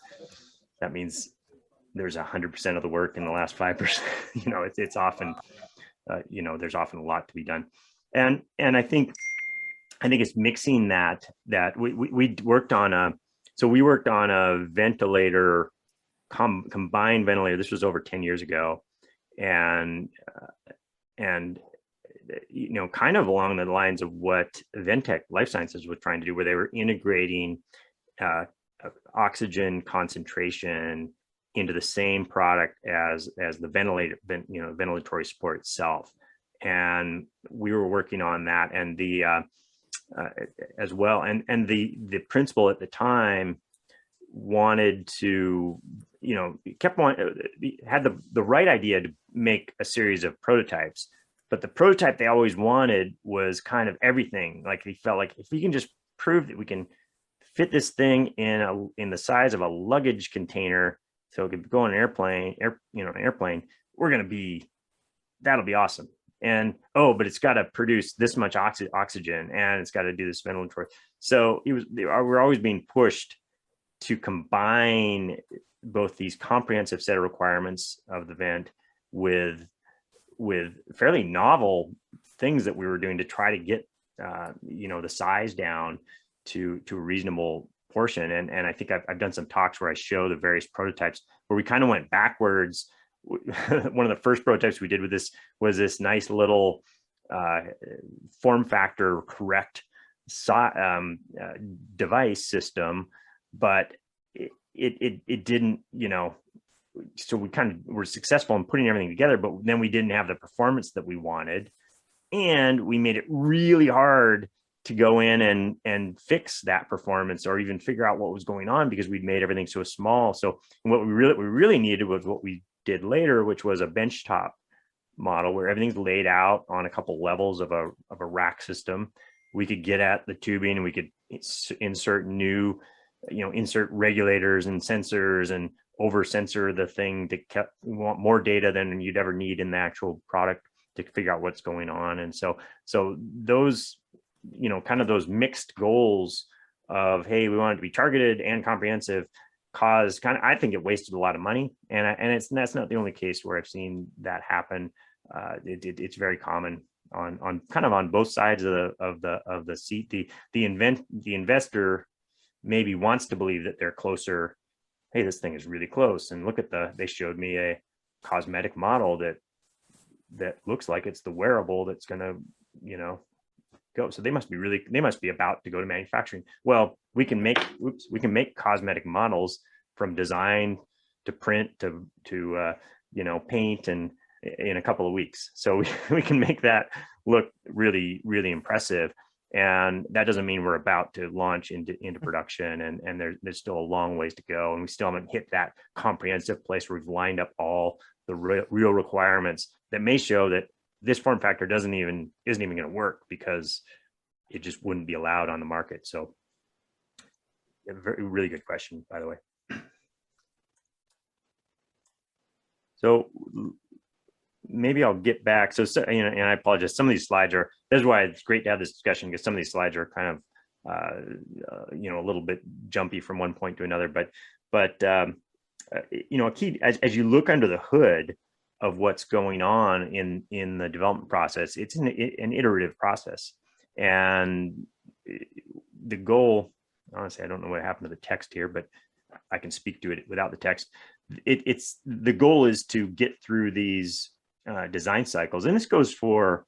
S2: there's 100% of the work in the last 5%. It's often, there's often a lot to be done. And I think it's mixing that we worked on a ventilator, combined ventilator. This was over 10 years ago. And kind of along the lines of what Ventec Life Sciences was trying to do, where they were integrating oxygen concentration into the same product as the ventilatory support itself. And we were working on that, and as well. And the principal at the time wanted to, had the right idea to make a series of prototypes. But the prototype they always wanted was kind of everything. Like, he felt like, if we can just prove that we can fit this thing in the size of a luggage container, so it could go on an airplane, that'll be awesome. And but it's got to produce this much oxygen, and it's got to do this ventilatory. So we're always being pushed to combine both these comprehensive set of requirements of the vent with fairly novel things that we were doing to try to get the size down to a reasonable portion. And I think I've done some talks where I show the various prototypes where we kind of went backwards. One of the first prototypes we did with this was this nice little form factor correct device system, but it didn't, so we kind of were successful in putting everything together, but then we didn't have the performance that we wanted. And we made it really hard to go in and fix that performance, or even figure out what was going on, because we'd made everything so small. So what we really needed was what we did later, which was a benchtop model where everything's laid out on a couple levels of a rack system. We could get at the tubing, and we could insert regulators and sensors and over sensor the thing to want more data than you'd ever need in the actual product to figure out what's going on. And so those, kind of those mixed goals of, hey, we want it to be targeted and comprehensive, caused I think it wasted a lot of money, and that's not the only case where I've seen that happen. It's very common on kind of on both sides of the seat. The investor maybe wants to believe that they're closer. Hey, this thing is really close, and look at they showed me a cosmetic model that looks like it's the wearable that's going to, go. So they must be about to go to manufacturing. Well, we can make cosmetic models from design to print to paint and in a couple of weeks. So we can make that look really, really impressive. And that doesn't mean we're about to launch into production, and there's still a long ways to go, and we still haven't hit that comprehensive place where we've lined up all the real requirements that may show that this form factor isn't even going to work because it just wouldn't be allowed on the market. So a really good question, by the way. So maybe I'll get back. So, and I apologize. Some of these slides that's why it's great to have this discussion, because some of these slides are kind of, a little bit jumpy from one point to another. But a key, as you look under the hood of what's going on in the development process, it's an iterative process. And the goal, honestly, I don't know what happened to the text here, but I can speak to it without the text. It's the goal is to get through these design cycles, and this goes for,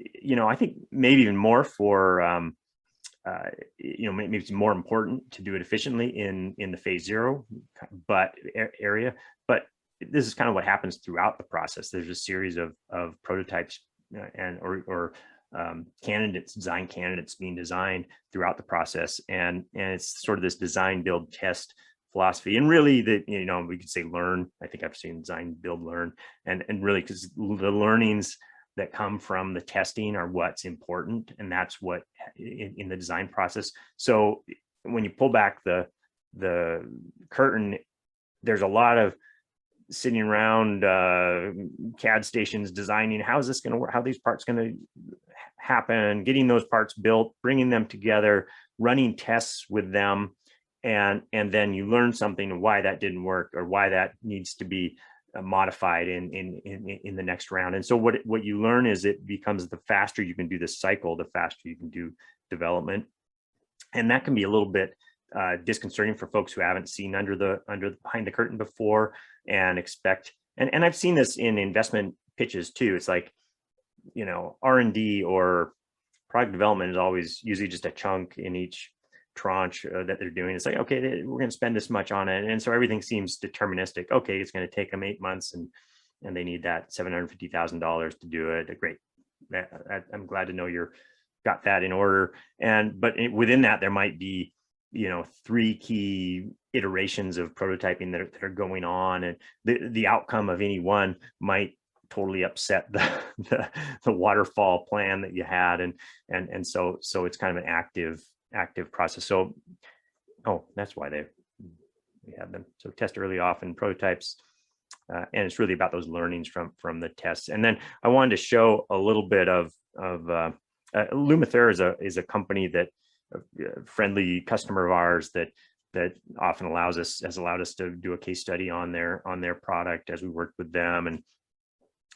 S2: I think maybe even more for, maybe it's more important to do it efficiently in the phase 0, but area. But this is kind of what happens throughout the process. There's a series of prototypes or design candidates being designed throughout the process, and it's sort of this design, build, test philosophy. And really, we could say learn. I think I've seen design, build, learn, and really, because the learnings that come from the testing are what's important, and that's what in the design process. So when you pull back the curtain, there's a lot of sitting around CAD stations designing, how is this going to work, how are these parts going to happen, getting those parts built, bringing them together, running tests with them, and then you learn something, why that didn't work or why that needs to be modified in the next round. And so what you learn is it becomes, the faster you can do this cycle, the faster you can do development. And that can be a little bit disconcerting for folks who haven't seen behind the curtain before and expect, and I've seen this in investment pitches too. It's like, R&D or product development is always usually just a chunk in each tranche that they're doing. It's like, okay, we're going to spend this much on it, and so everything seems deterministic. Okay, it's going to take them 8 months, and they need that $750,000 to do it. Great, I'm glad to know you're got that in order. But within that, there might be 3 key iterations of prototyping that are going on, and the outcome of any one might totally upset the waterfall plan that you had, and so it's kind of an active process. So that's why we have them. So test early, often prototypes, and it's really about those learnings from the tests. And then I wanted to show a little bit of Lumathera is a company that a friendly customer of ours that often has allowed us to do a case study on their product as we worked with them,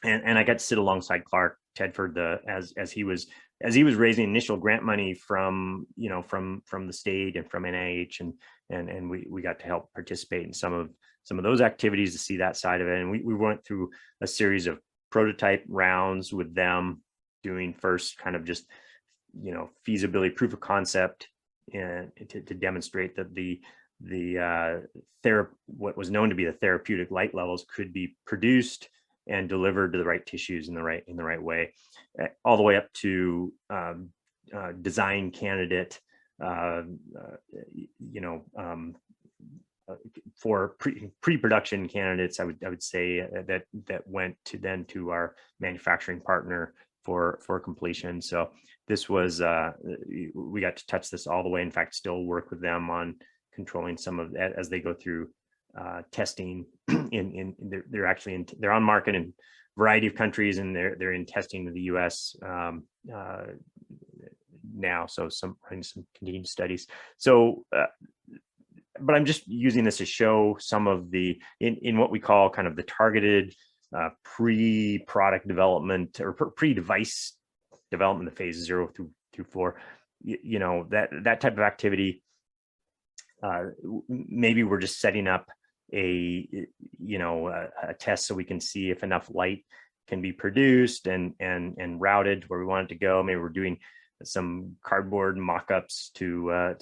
S2: and I got to sit alongside Clark Tedford as he was raising initial grant money from the state and from NIH, and we got to help participate in some of those activities to see that side of it. And we went through a series of prototype rounds with them, doing first kind of just feasibility, proof of concept, and to demonstrate that what was known to be the therapeutic light levels could be produced and delivered to the right tissues in the right way, all the way up to design candidate, for pre-production candidates. I would say that went to our manufacturing partner for completion. So this was we got to touch this all the way. In fact, still work with them on controlling some of that as they go through testing. They're on market in a variety of countries, and they're in testing in the US now. So running some continued studies. So but I'm just using this to show some of the, in what we call kind of the targeted pre-product development or pre-device development, the phase 0 through 4, you know, that type of activity. Maybe we're just setting up a test so we can see if enough light can be produced and routed where we want it to go. Maybe we're doing some cardboard mock-ups to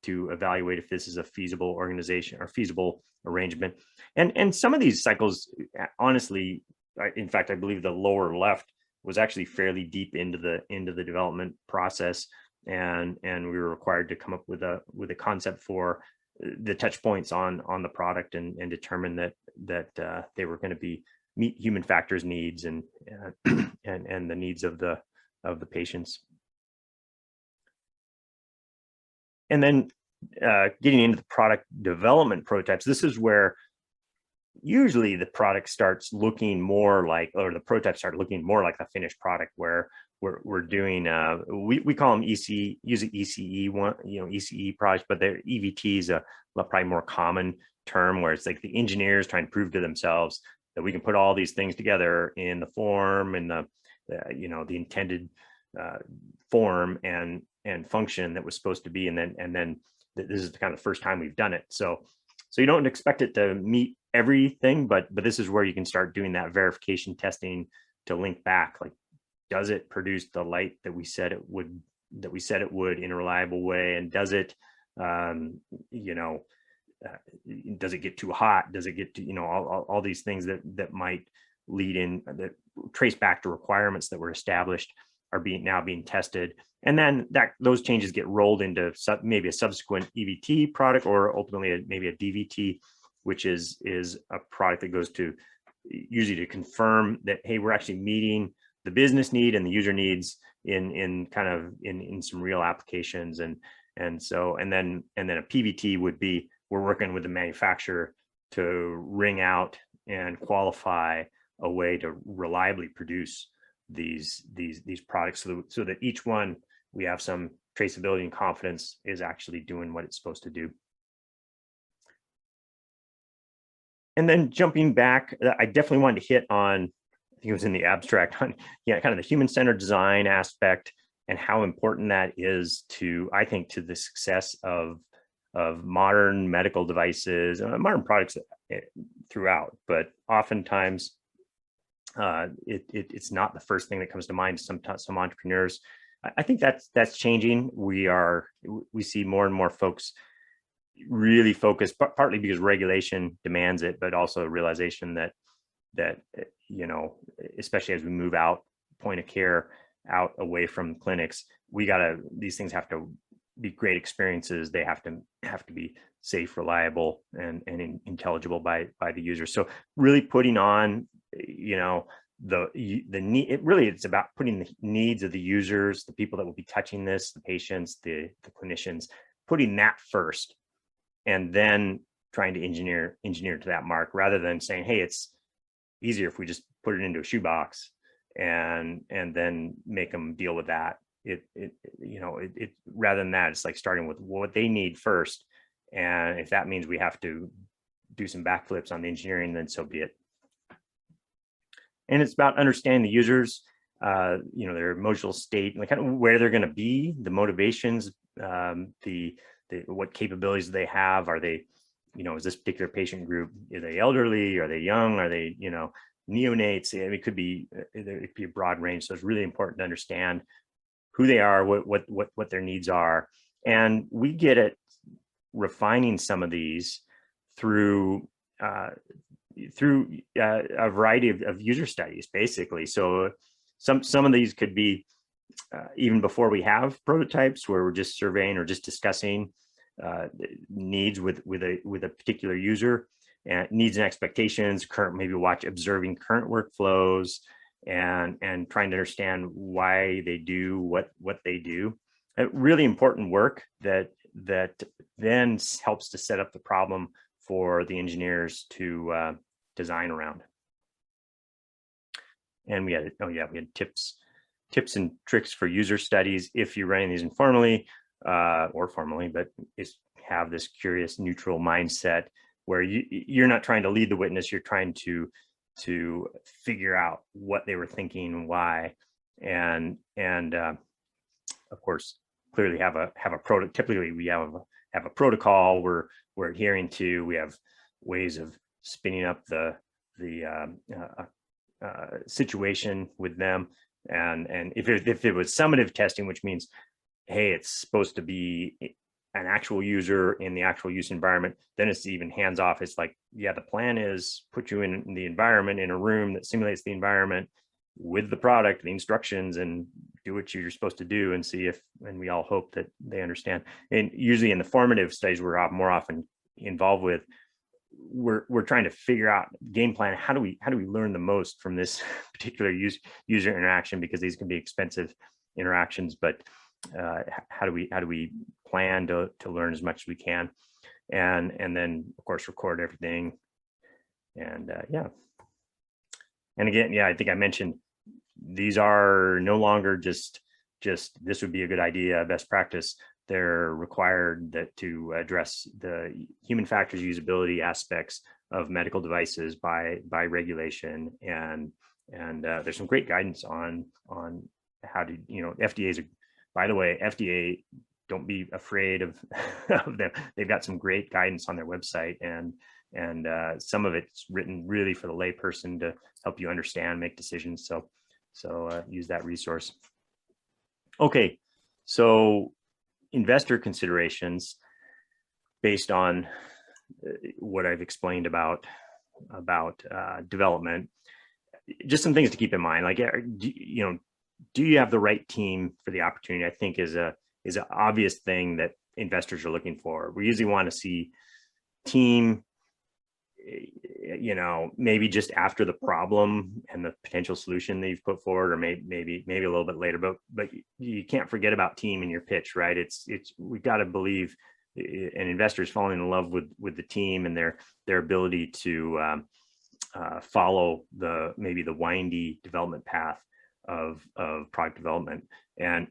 S2: evaluate if this is a feasible organization or feasible arrangement. And some of these cycles, honestly, in fact, I believe the lower left was actually fairly deep into the development process, and we were required to come up with a concept for the touch points on the product and determine that they were going to meet human factors needs and the needs of the patients. And then getting into the product development prototypes, this is where usually the product starts looking more like, or the prototypes start looking more like the finished product, where we're doing we call them ECE one, ECE products, but their EVT is a probably more common term, where it's like the engineers trying to prove to themselves that we can put all these things together in the form and the intended form and function that was supposed to be, and then this is kind of the first time we've done it. So you don't expect it to meet everything, but this is where you can start doing that verification testing to link back, like, does it produce the light that we said it would in a reliable way, and does it does it get too hot, does it get to all these things that might lead in, that trace back to requirements that were established, are now being tested, and then those changes get rolled into maybe a subsequent EVT product, or ultimately maybe a DVT, which is a product that goes to usually to confirm that, hey, we're actually meeting the business need and the user needs in some real applications, and then a PVT would be, we're working with the manufacturer to wring out and qualify a way to reliably produce these products, so that each one, we have some traceability and confidence is actually doing what it's supposed to do. And then jumping back, I definitely wanted to hit on, I think it was in the abstract, on kind of the human-centered design aspect and how important that is to, I think, to the success of modern medical devices, modern products throughout. But oftentimes, it's not the first thing that comes to mind to some entrepreneurs. I think that's changing. We see more and more folks really focus, partly because regulation demands it, but also a realization that especially as we move out point of care, out away from clinics, these things have to be great experiences. They have to be safe, reliable, and intelligible by the user. So really putting on the need, it's about putting the needs of the users, the people that will be touching this, the patients, the clinicians, putting that first, and then trying to engineer to that mark, rather than saying, hey, it's easier if we just put it into a shoebox and then make them deal with that. It rather than that, it's like starting with what they need first, and if that means we have to do some backflips on the engineering, then so be it. And it's about understanding the users, their emotional state, and kind of where they're going to be, the motivations, what capabilities they have. Are they, is this particular patient group, are they elderly? Are they young? Are they, neonates? It could be a broad range. So it's really important to understand who they are, what their needs are. And we get at refining some of these through a variety of user studies, basically. So some of these could be even before we have prototypes, where we're just surveying or just discussing needs with a particular user, and needs and expectations, observing current workflows, and trying to understand why they do what they do. Really important work that then helps to set up the problem for the engineers to design around. And we had tips and tricks for user studies if you're running these informally or formally, but it's have this curious, neutral mindset where you're not trying to lead the witness, you're trying to figure out what they were thinking and why. And of course, clearly have a typically we have a protocol we're adhering to. We have ways of spinning up the situation with them. And if it was summative testing, which means, hey, it's supposed to be an actual user in the actual use environment, then it's even hands off. It's like, yeah, the plan is put you in the environment, in a room that simulates the environment with the product, the instructions, and do what you're supposed to do, and see if, and we all hope that they understand. And usually in the formative studies we're more often involved with, we're trying to figure out game plan. How do we learn the most from this particular user interaction, because these can be expensive interactions, but how do we plan to learn as much as we can, and then of course record everything. And yeah, and again, yeah, I think I mentioned these are no longer just this would be a good idea, best practice. They're required to address the human factors usability aspects of medical devices by regulation, and there's some great guidance on how to, FDA's, by the way, FDA, don't be afraid of them. They've got some great guidance on their website, and some of it's written really for the layperson to help you understand, make decisions. So use that resource. Okay, so investor considerations based on what I've explained about development. Just some things to keep in mind, like, do you have the right team for the opportunity? I think is an obvious thing that investors are looking for. We usually want to see team, maybe just after the problem and the potential solution that you've put forward, or maybe a little bit later, but you can't forget about team in your pitch, right? We've got to believe, and investors falling in love with the team and their ability to follow maybe the windy development path of product development. And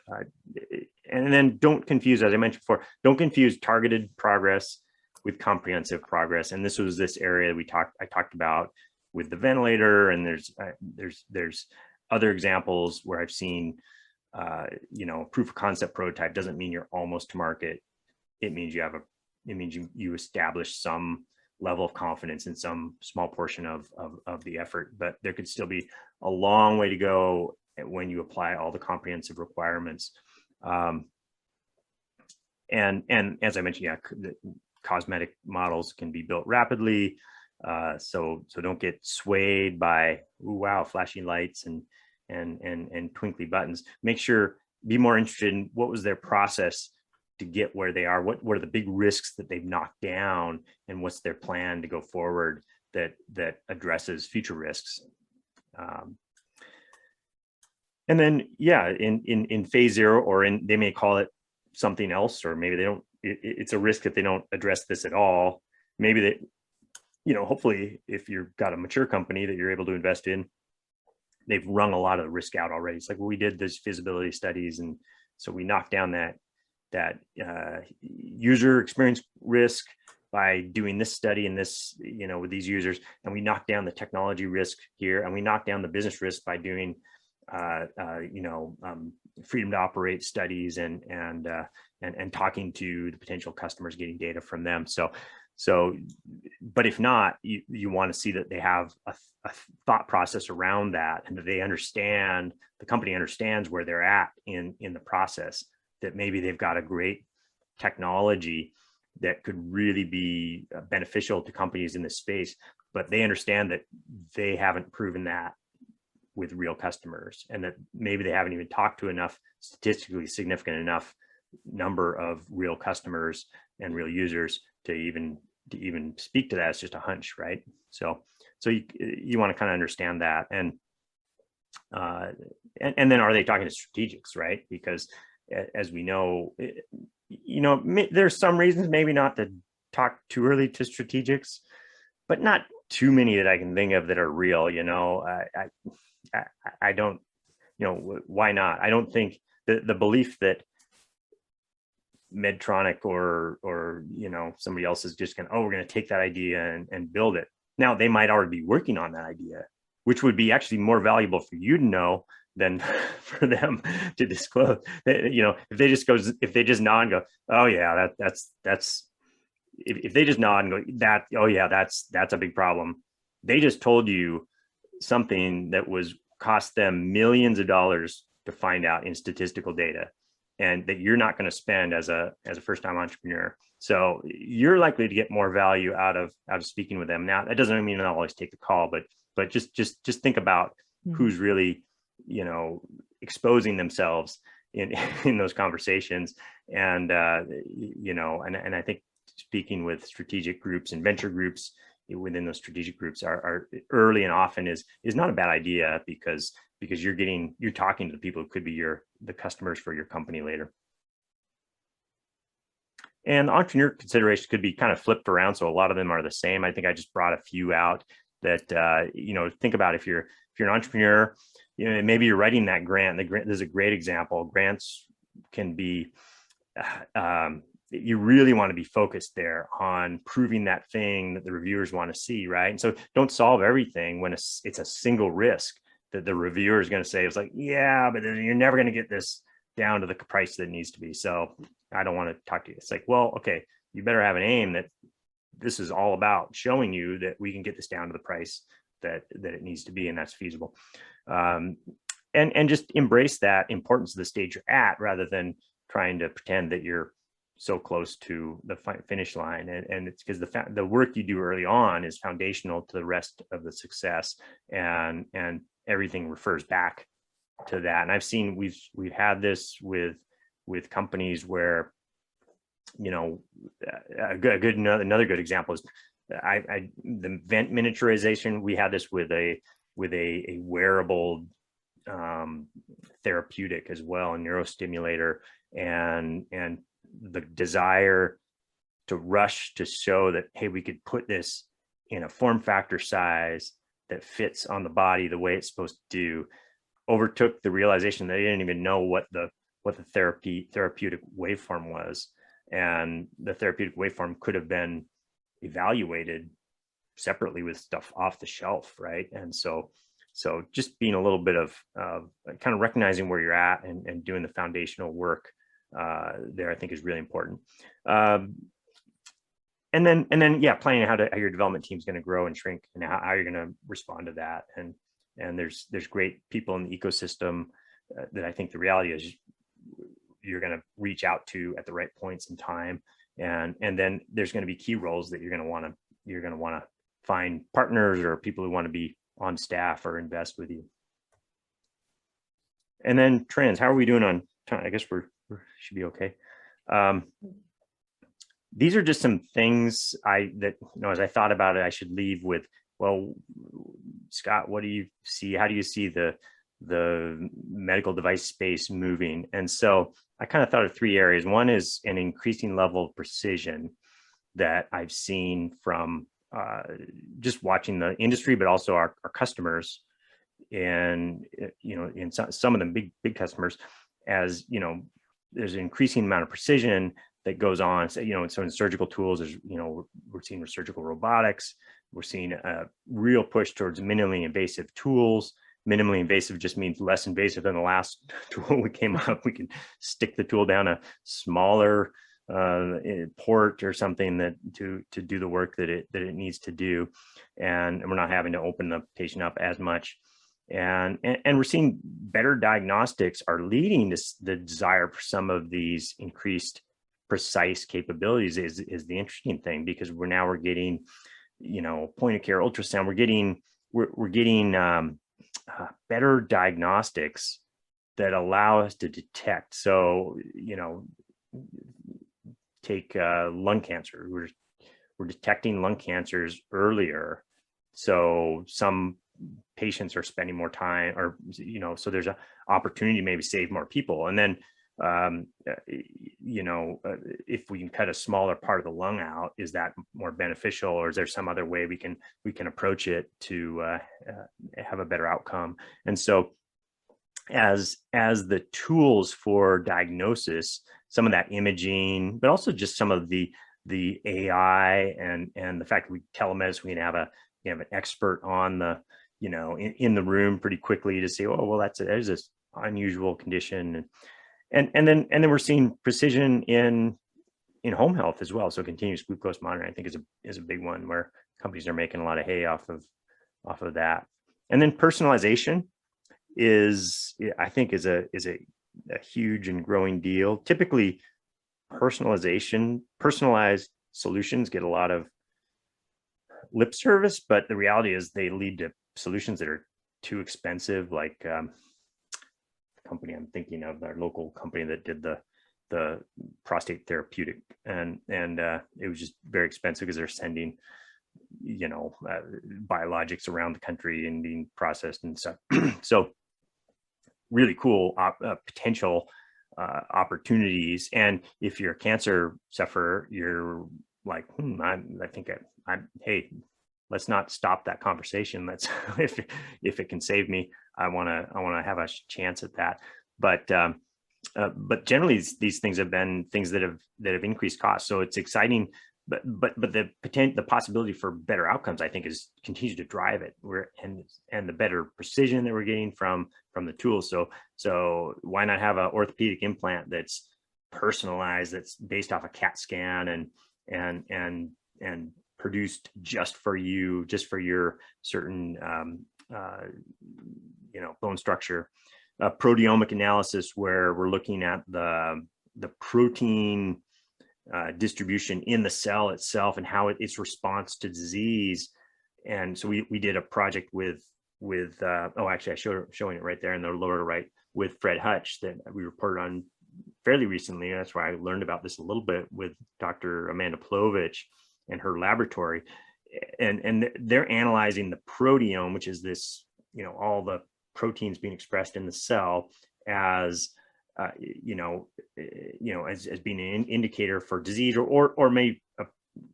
S2: and then don't confuse, as I mentioned before, don't confuse targeted progress with comprehensive progress. And this was this area I talked about with the ventilator, and there's other examples where I've seen proof of concept prototype doesn't mean you're almost to market. It means you establish some level of confidence in some small portion of the effort, but there could still be a long way to go when you apply all the comprehensive requirements. And as I mentioned, yeah, the cosmetic models can be built rapidly. So don't get swayed by, ooh, wow, flashing lights and twinkly buttons. Be more interested in what was their process to get where they are. What are the big risks that they've knocked down, and what's their plan to go forward that addresses future risks. And then, yeah, in phase 0, or they may call it something else, or maybe they don't. It's a risk that they don't address this at all. Maybe they, hopefully, if you've got a mature company that you're able to invest in, they've wrung a lot of the risk out already. It's like, well, we did this feasibility studies, and so we knocked down that user experience risk by doing this study and this, with these users, and we knocked down the technology risk here, and we knocked down the business risk by doing freedom to operate studies and talking to the potential customers, getting data from them. So, but if not, you want to see that they have a thought process around that, and that the company understands where they're at in the process, that maybe they've got a great technology that could really be beneficial to companies in this space, but they understand that they haven't proven that with real customers, and that maybe they haven't even talked to enough statistically significant enough number of real customers and real users to even speak to that. It's just a hunch, right? So you want to kind of understand that, and then are they talking to strategics, right? Because as we know, there's some reasons maybe not to talk too early to strategics, but not too many that I can think of that are real. I don't, why not? I don't think the belief that Medtronic or somebody else is just going, oh, we're going to take that idea and build it. Now they might already be working on that idea, which would be actually more valuable for you to know than for them to disclose. If they just nod and go, oh yeah, that's if they just nod and go that, oh yeah, that's a big problem. They just told you something that was cost them millions of dollars to find out in statistical data, and that you're not going to spend as a first-time entrepreneur. So you're likely to get more value out of speaking with them. Now that doesn't mean they'll always take the call, but just think about who's really exposing themselves in those conversations. And and I think speaking with strategic groups and venture groups within those strategic groups are early and often is not a bad idea, because you're talking to the people who could be the customers for your company later. And the entrepreneur considerations could be kind of flipped around, so a lot of them are the same. I think I just brought a few out that think about. If you're an entrepreneur, maybe you're writing that grant. This is a great example. Grants can be you really want to be focused there on proving that thing that the reviewers want to see, right? And so don't solve everything when it's a single risk that the reviewer is going to say. It's like, yeah, but you're never going to get this down to the price that it needs to be. So I don't want to talk to you. It's like, well, okay, you better have an aim that this is all about showing you that we can get this down to the price that it needs to be, and that's feasible. And just embrace that importance of the stage you're at, rather than trying to pretend that you're so close to the finish line. And it's because the work you do early on is foundational to the rest of the success, and everything refers back to that. And I've seen we've had this with companies where another good example is the vent miniaturization. We had this with a wearable therapeutic as well, a neurostimulator, and the desire to rush to show that, hey, we could put this in a form factor size that fits on the body the way it's supposed to do, overtook the realization that they didn't even know what the therapeutic waveform was. And the therapeutic waveform could have been evaluated separately with stuff off the shelf, right? And so just being a little bit of kind of recognizing where you're at and doing the foundational work there, I think, is really important. And then planning how your development team is going to grow and shrink, and how you're going to respond to that. And there's great people in the ecosystem that I think the reality is you're going to reach out to at the right points in time. And then there's going to be key roles that you're going to want to find partners or people who want to be on staff or invest with you. And then trends, how are we doing on time? I guess we should be okay. These are just some things as I thought about it, I should leave with, well, Scott, what do you see? How do you see the medical device space moving? And so I kind of thought of three areas. One is an increasing level of precision that I've seen from just watching the industry, but also our customers, and in some of them big customers, as there's an increasing amount of precision that goes on. So in surgical tools, we're seeing surgical robotics. We're seeing a real push towards minimally invasive tools. Minimally invasive just means less invasive than the last tool we came up. We can stick the tool down a smaller port or something that to do the work that it needs to do, and we're not having to open the patient up as much. And we're seeing better diagnostics are leading to the desire for some of these increased precise capabilities is the interesting thing, because we're getting point of care ultrasound. We're getting better diagnostics that allow us to detect. So take lung cancer. We're detecting lung cancers earlier, so some patients are spending more time, or so there's an opportunity to maybe save more people. And then if we can cut a smaller part of the lung out, is that more beneficial, or is there some other way we can approach it to have a better outcome? And so as the tools for diagnosis, some of that imaging, but also just some of the AI and the fact that we telemedicine, we can have an expert on the, in the room pretty quickly to say, oh, well, there's this unusual condition. And then we're seeing precision in home health as well. So continuous glucose monitoring, I think, is a big one where companies are making a lot of hay off of that. And then personalization I think is a huge and growing deal. Typically, personalized solutions get a lot of lip service, but the reality is they lead to solutions that are too expensive. Like the company I'm thinking of, our local company that did the prostate therapeutic, and it was just very expensive because they're sending biologics around the country and being processed and stuff. So really cool potential opportunities. And if you're a cancer sufferer, you're like, hey, let's not stop that conversation. Let's if it can save me, I want to have a chance at that. But generally these things have been things that have increased costs. So it's exciting, but the possibility for better outcomes, I think, continues to drive it. And the better precision that we're getting from the tools. So why not have an orthopedic implant that's personalized, that's based off a CAT scan and produced just for you, just for your certain bone structure. Proteomic analysis, where we're looking at the protein distribution in the cell itself and how its response to disease. And so we did a project with actually I'm showing it right there in the lower right with Fred Hutch that we reported on fairly recently. That's why I learned about this a little bit with Dr. Amanda Plovich and her laboratory. And they're analyzing the proteome, which is this, all the proteins being expressed in the cell as as being an indicator for disease, or maybe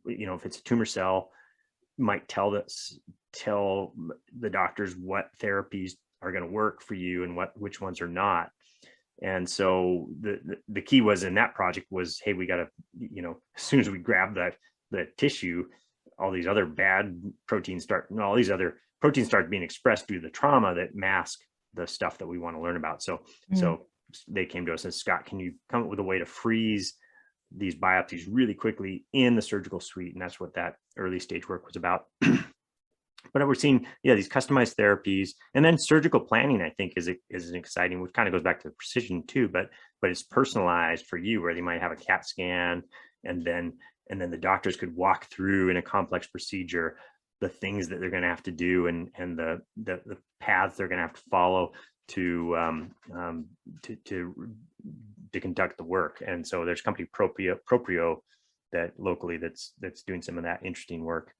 S2: if it's a tumor cell, might tell the doctors what therapies are going to work for you and which ones are not. And so the key was in that project was, hey, we got to, as soon as we grab the tissue, all these other bad proteins start being expressed due to the trauma that mask the stuff that we want to learn about. So they came to us and said, Scott, can you come up with a way to freeze these biopsies really quickly in the surgical suite? And that's what that early stage work was about. But we're seeing, these customized therapies, and then surgical planning, I think, is an exciting, which kind of goes back to the precision too, but it's personalized for you, where they might have a CAT scan, and then the doctors could walk through in a complex procedure the things that they're going to have to do and the paths they're going to have to follow to conduct the work. And so there's a company Proprio that locally that's doing some of that interesting work.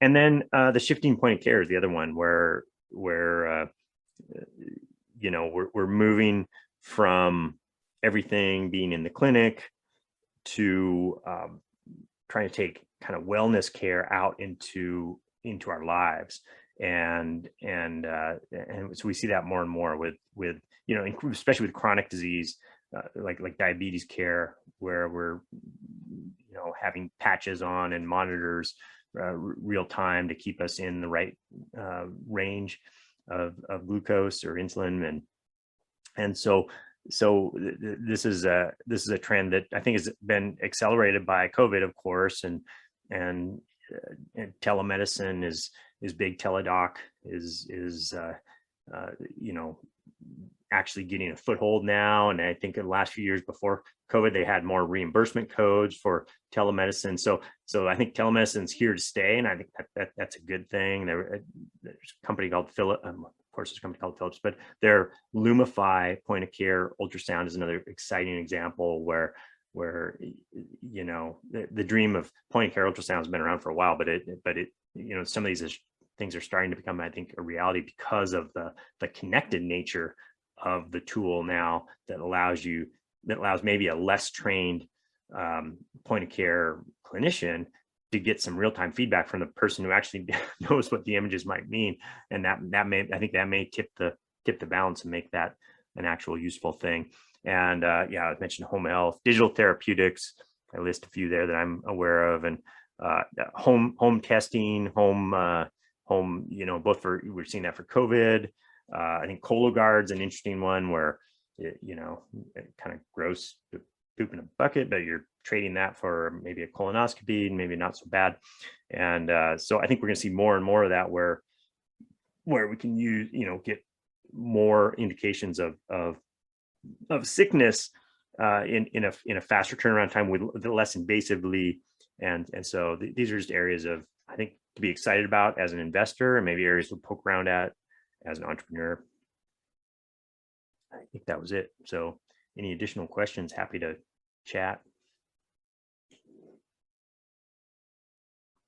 S2: And then the shifting point of care is the other one where we're moving from everything being in the clinic to trying to take kind of wellness care out into our lives. And so we see that more and more with especially with chronic disease, like diabetes care, where we're having patches on and monitors real time to keep us in the right range of glucose or insulin, and so this is a trend that I think has been accelerated by COVID, of course, and telemedicine is big. Teladoc is actually getting a foothold now. And I think in the last few years before COVID, they had more reimbursement codes for telemedicine. So I think telemedicine is here to stay, and I think that's a good thing. There's a company called Philips, of course, there's a company called Philips, but their Lumify point of care ultrasound is another exciting example where the dream of point of care ultrasound has been around for a while, but some of these things are starting to become, I think, a reality because of the connected nature of the tool now that allows maybe a less trained point of care clinician to get some real-time feedback from the person who actually knows what the images might mean. And that may tip the tip the balance and make that an actual useful thing. And yeah, I mentioned home health, digital therapeutics. I list a few there that I'm aware of, and home testing, home, both we're seeing that for COVID. I think Cologuard's an interesting one where, it kind of gross to poop in a bucket, but you're trading that for maybe a colonoscopy, maybe not so bad. And so I think we're going to see more and more of that where we can use, get more indications of sickness in a faster turnaround time with less invasively. And so these are just areas of, I think, to be excited about as an investor, and maybe areas to poke around at as an entrepreneur. I think that was it. So any additional questions, happy to chat.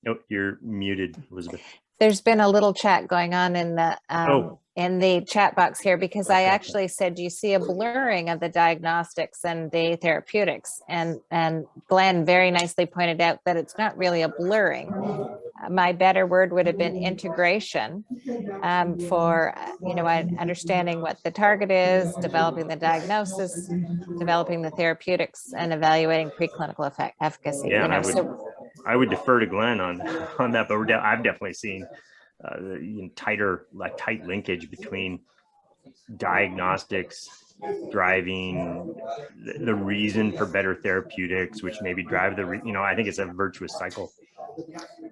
S2: Oh, you're muted, Elizabeth.
S1: There's been a little chat going on in the chat box here, because I
S2: Okay.
S1: actually said, you see a blurring of the diagnostics and the therapeutics, and Glenn very nicely pointed out that it's not really a blurring. My better word would have been integration, for understanding what the target is, developing the diagnosis, developing the therapeutics, and evaluating preclinical efficacy.
S2: Yeah, I would defer to Glenn on that, but I've definitely seen the tight linkage between diagnostics driving the reason for better therapeutics, which maybe drive I think it's a virtuous cycle.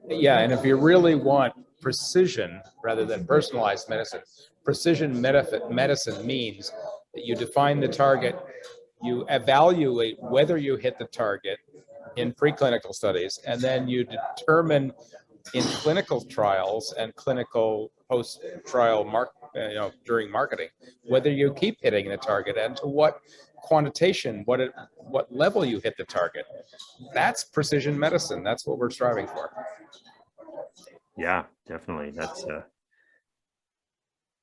S4: Yeah, and if you really want precision rather than personalized medicine, precision medicine means that you define the target, you evaluate whether you hit the target in preclinical studies, and then you determine in clinical trials and clinical post-trial during marketing whether you keep hitting the target and to what quantitation, what level you hit the target. That's precision medicine. That's what we're striving for.
S2: Yeah, definitely. That's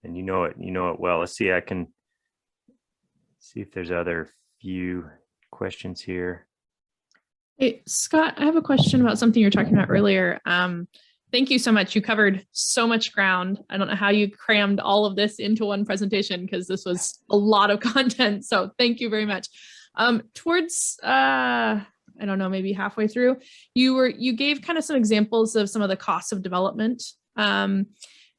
S2: and you know it well. Let's see. I can see if there's other few questions here.
S3: Hey, Scott, I have a question about something you were talking about earlier. Thank you so much. You covered so much ground. I don't know how you crammed all of this into one presentation, because this was a lot of content. So thank you very much. Towards, I don't know, maybe halfway through, you gave kind of some examples of some of the costs of development. And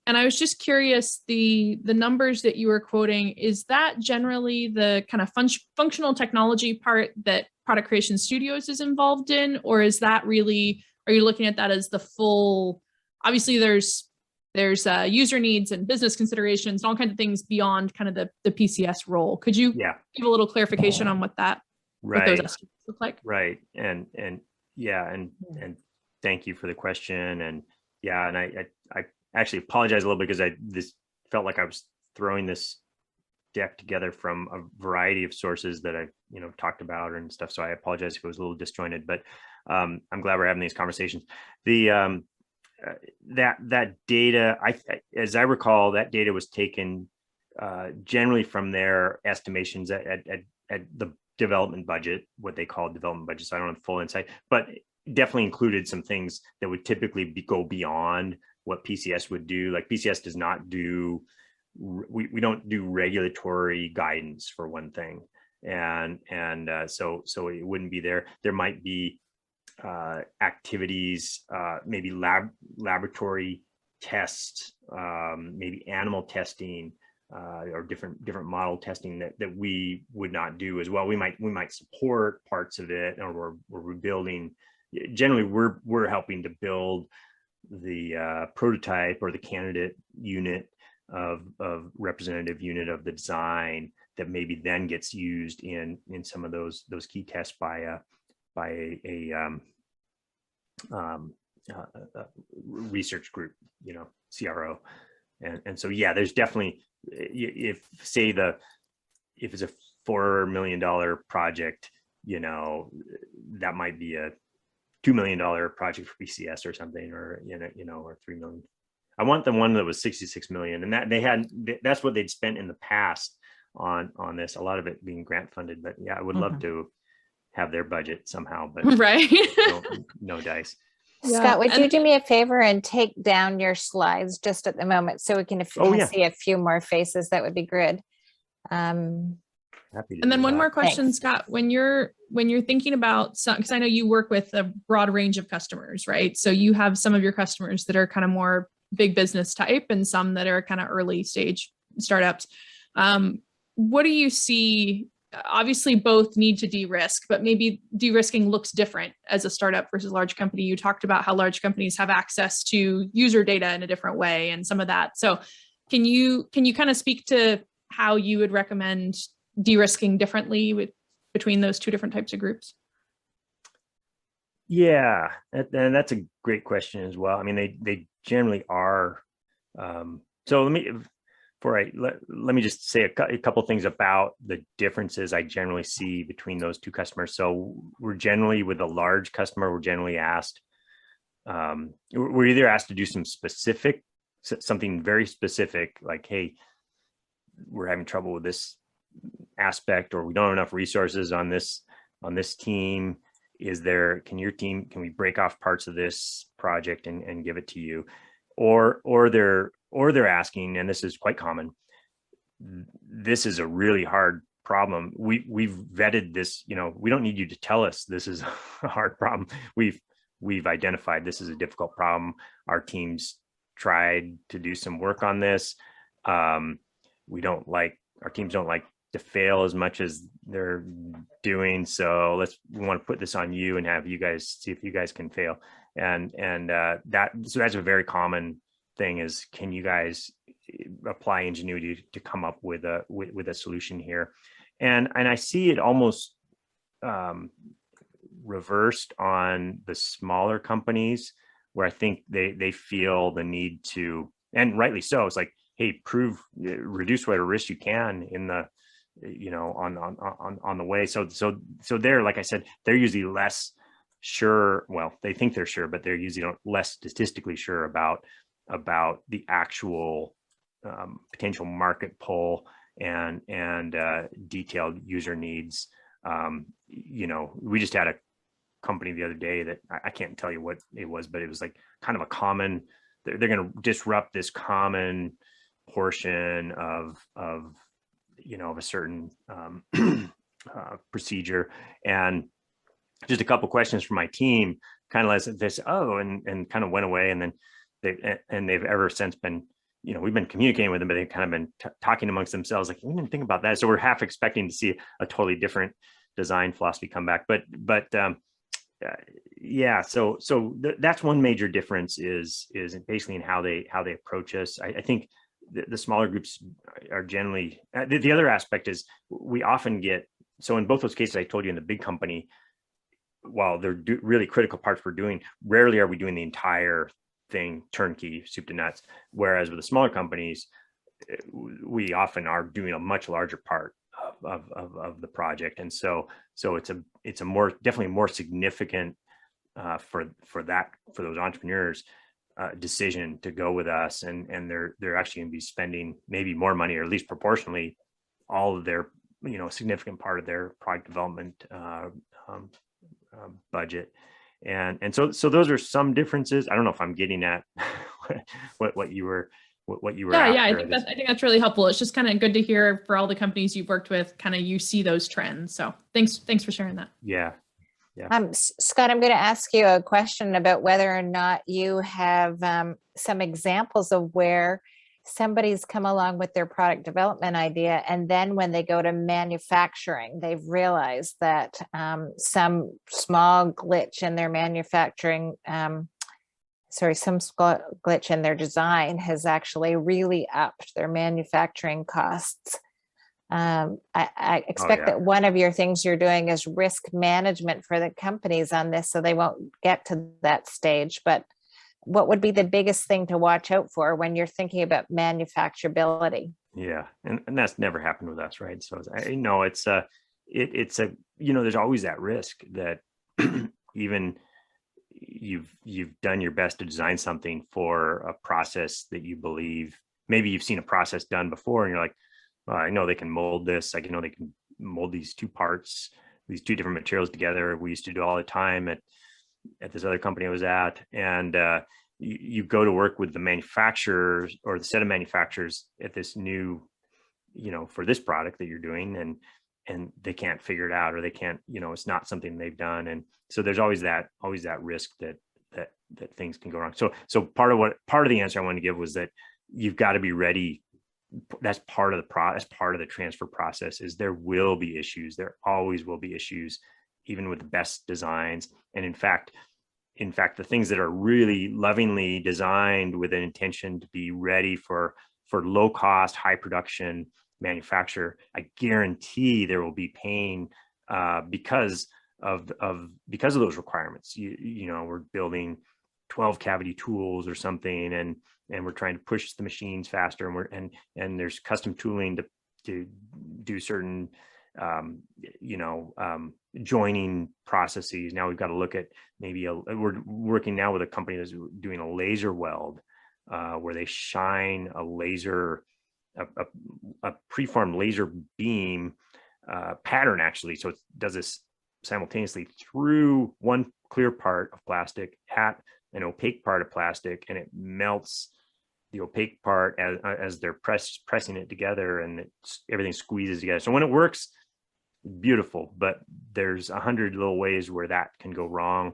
S3: I was just curious, the numbers that you were quoting, is that generally the kind of functional technology part that Product Creation Studios is involved in? Or is that really, are you looking at that as the full, obviously there's user needs and business considerations and all kinds of things beyond kind of the PCS role. Could you give a little clarification on what those estimates look like?
S2: Right. And thank you for the question. And yeah, and I actually apologize a little bit, because this felt like I was throwing this deck together from a variety of sources that I talked about and stuff. So I apologize if it was a little disjointed, but I'm glad we're having these conversations. The that data, as I recall, that data was taken generally from their estimations at the development budget, what they call development budget. So I don't have full insight, but definitely included some things that would typically go beyond what PCS would do. Like PCS does not do, we don't do regulatory guidance, for one thing. And so it wouldn't be there. There might be activities, maybe laboratory tests, maybe animal testing, or different model testing that we would not do as well. We might support parts of it, or we're rebuilding. Generally, we're helping to build the prototype or the candidate unit of representative unit of the design that maybe then gets used in some of those key tests by a research group, CRO. And so, yeah, there's definitely, if it's a $4 million project, that might be a $2 million project for PCS or something, or or $3 million. I want the one that was 66 million, and that's what they'd spent in the past on this. A lot of it being grant funded, but yeah, I would love to have their budget somehow, but
S3: right.
S2: no dice.
S3: Yeah,
S1: Scott, would you
S3: and-
S1: do me a favor and take down your slides just at the moment so we can
S2: Oh, yeah.
S1: see a few more faces? That would be good.
S2: Happy to
S3: And then
S2: do
S3: one
S2: that.
S3: more question,
S1: Thanks.
S3: Scott, when you're thinking about some, because I know you work with a broad range of customers, right? So you have some of your customers that are kind of more big business type and some that are kind of early stage startups. What do you see? Obviously, both need to de-risk, but maybe de-risking looks different as a startup versus a large company. You talked about how large companies have access to user data in a different way and some of that. So can you kind of speak to how you would recommend de-risking differently between those two different types of groups?
S2: Yeah, and that's a great question as well. I mean, they generally are. So let me just say a couple things about the differences I generally see between those two customers. So we're generally, with a large customer, we're generally asked, we're either asked to do something very specific, like, hey, we're having trouble with this aspect, or we don't have enough resources on this team. Can we break off parts of this project and give it to you? Or they're asking, and this is quite common, this is a really hard problem. We've vetted this, we don't need you to tell us this is a hard problem. We've identified this is a difficult problem. Our teams tried to do some work on this. Our teams don't like to fail as much as they're doing. So we want to put this on you and have you guys see if you guys can fail. So that's a very common thing, is, can you guys apply ingenuity to come up with a solution here? And I see it almost reversed on the smaller companies, where I think they feel the need to, and rightly so. It's like, hey, reduce whatever risk you can in the, on the way. So they're, like I said, they're usually less sure. Well, they think they're sure, but they're usually less statistically sure about the actual potential market pull and detailed user needs. We just had a company the other day that I can't tell you what it was, but it was like kind of a common, they're going to disrupt this common portion of a certain procedure. And just a couple questions from my team kind of led this, and kind of went away. And then they've ever since been, we've been communicating with them, but they've kind of been talking amongst themselves, like, we didn't think about that. So we're half expecting to see a totally different design philosophy come back. But yeah, so that's one major difference is basically in how they approach us. I think the smaller groups are generally, the other aspect is we often get, so in both those cases I told you, in the big company, while they're really critical parts we're doing, rarely are we doing the entire thing turnkey, soup to nuts. Whereas with the smaller companies, we often are doing a much larger part of the project. And so it's a definitely more significant for those entrepreneurs decision to go with us, and they're actually going to be spending maybe more money, or at least proportionally all of their significant part of their product development budget. And so those are some differences. I don't know if I'm getting at what you were
S3: Yeah, I think that's really helpful. It's just kind of good to hear, for all the companies you've worked with, kind of you see those trends. So thanks for sharing that.
S2: Yeah.
S1: Scott, I'm going to ask you a question about whether or not you have some examples of where somebody's come along with their product development idea, and then when they go to manufacturing, they've realized that some small glitch in their manufacturing, glitch in their design has actually really upped their manufacturing costs. I expect that one of your things you're doing is risk management for the companies on this, so they won't get to that stage. But what would be the biggest thing to watch out for when you're thinking about manufacturability?
S2: Yeah, and that's never happened with us, right? So I know it's there's always that risk that even you've done your best to design something for a process that you believe, maybe you've seen a process done before, and you're like, well, I know they can mold this. I know they can mold these two parts, these two different materials together. We used to do all the time at at this other company I was at, and you go to work with the manufacturers or the set of manufacturers at this new, for this product that you're doing, and they can't figure it out, or they can't, it's not something they've done. And so there's always that risk that things can go wrong. So part of the answer I wanted to give was that you've got to be ready. That's part of the transfer process. Is there will be issues. There always will be issues, even with the best designs. And in fact, the things that are really lovingly designed with an intention to be ready for low cost, high production manufacture, I guarantee there will be pain because of those requirements. We're building 12 cavity tools or something, and we're trying to push the machines faster, and there's custom tooling to do certain joining processes. Now we've got to look at we're working now with a company that's doing a laser weld, where they shine a laser, a preformed laser beam pattern, actually. So it does this simultaneously through one clear part of plastic at an opaque part of plastic, and it melts the opaque part as they're pressing it together, and everything squeezes together. So when it works, beautiful, but there's 100 little ways where that can go wrong.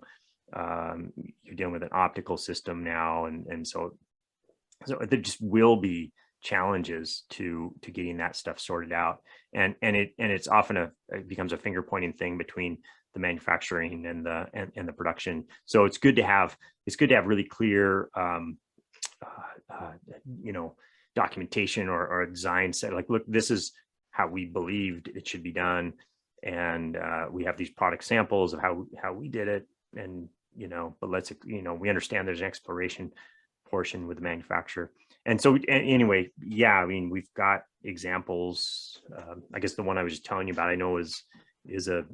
S2: You're dealing with an optical system now, and so there just will be challenges to getting that stuff sorted out, and it's often it becomes a finger pointing thing between the manufacturing and the production. So it's good to have really clear documentation or a design set, like, look, this is how we believed it should be done, and we have these product samples of how we did it, and but let's we understand there's an exploration portion with the manufacturer. And so anyway, yeah, I mean, we've got examples. I guess the one I was just telling you about, I know is a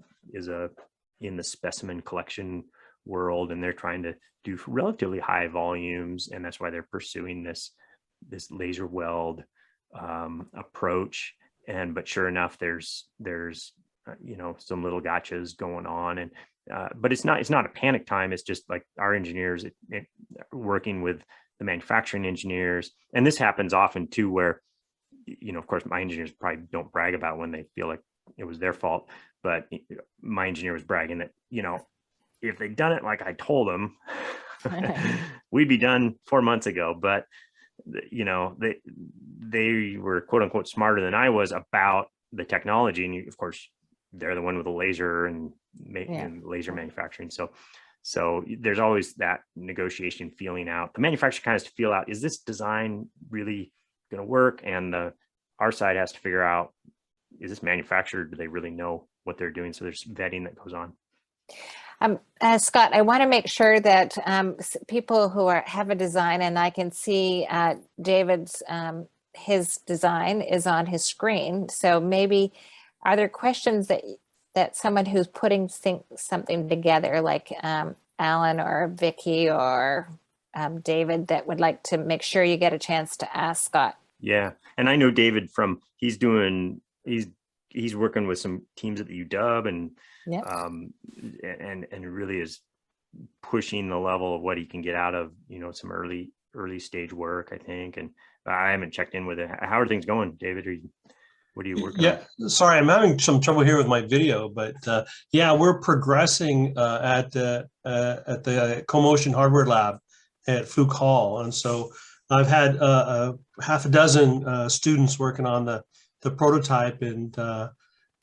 S2: in the specimen collection world, and they're trying to do relatively high volumes, and that's why they're pursuing this laser weld approach. But sure enough, there's some little gotchas going on, and but it's not a panic time. It's just like our engineers working with the manufacturing engineers, and this happens often too, where of course my engineers probably don't brag about when they feel like it was their fault, but my engineer was bragging that if they'd done it like I told them, we'd be done 4 months ago. But they were quote unquote smarter than I was about the technology, and of course they're the one with the laser and laser manufacturing. So there's always that negotiation, feeling out. The manufacturer kind of has to feel out, is this design really going to work? And our side has to figure out, is this manufacturer, do they really know what they're doing? So there's vetting that goes on.
S1: Scott, I want to make sure that people who have a design, and I can see David's, his design is on his screen. So maybe, are there questions that someone who's putting something together, like Alan or Vicky or David, that would like to make sure you get a chance to ask Scott?
S2: Yeah, and I know David he's working with some teams at the UW, and and really is pushing the level of what he can get out of some early stage work, I think. And I haven't checked in with it. How are things going, David? What are you working on?
S5: Sorry, I'm having some trouble here with my video, but we're progressing at the CoMotion Hardware Lab at Fluke Hall, and so I've had half a dozen students working on the prototype, and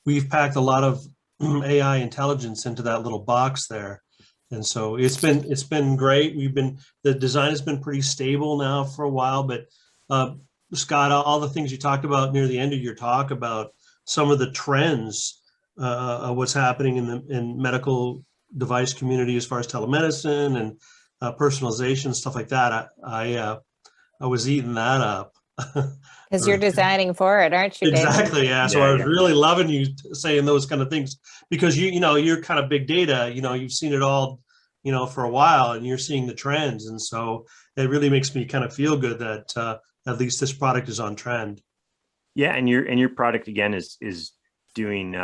S5: we've packed a lot of AI intelligence into that little box there, and so it's been great. The design has been pretty stable now for a while, but Scott, all the things you talked about near the end of your talk about some of the trends of what's happening in medical device community as far as telemedicine and personalization, stuff like that. I was eating that up.
S1: Because you're designing for it, aren't you, David?
S5: Exactly, yeah. So I was really loving you saying those kind of things, because you're kind of big data, you've seen it all, for a while, and you're seeing the trends. And so it really makes me kind of feel good that at least this product is on trend.
S2: Yeah, and your product again is doing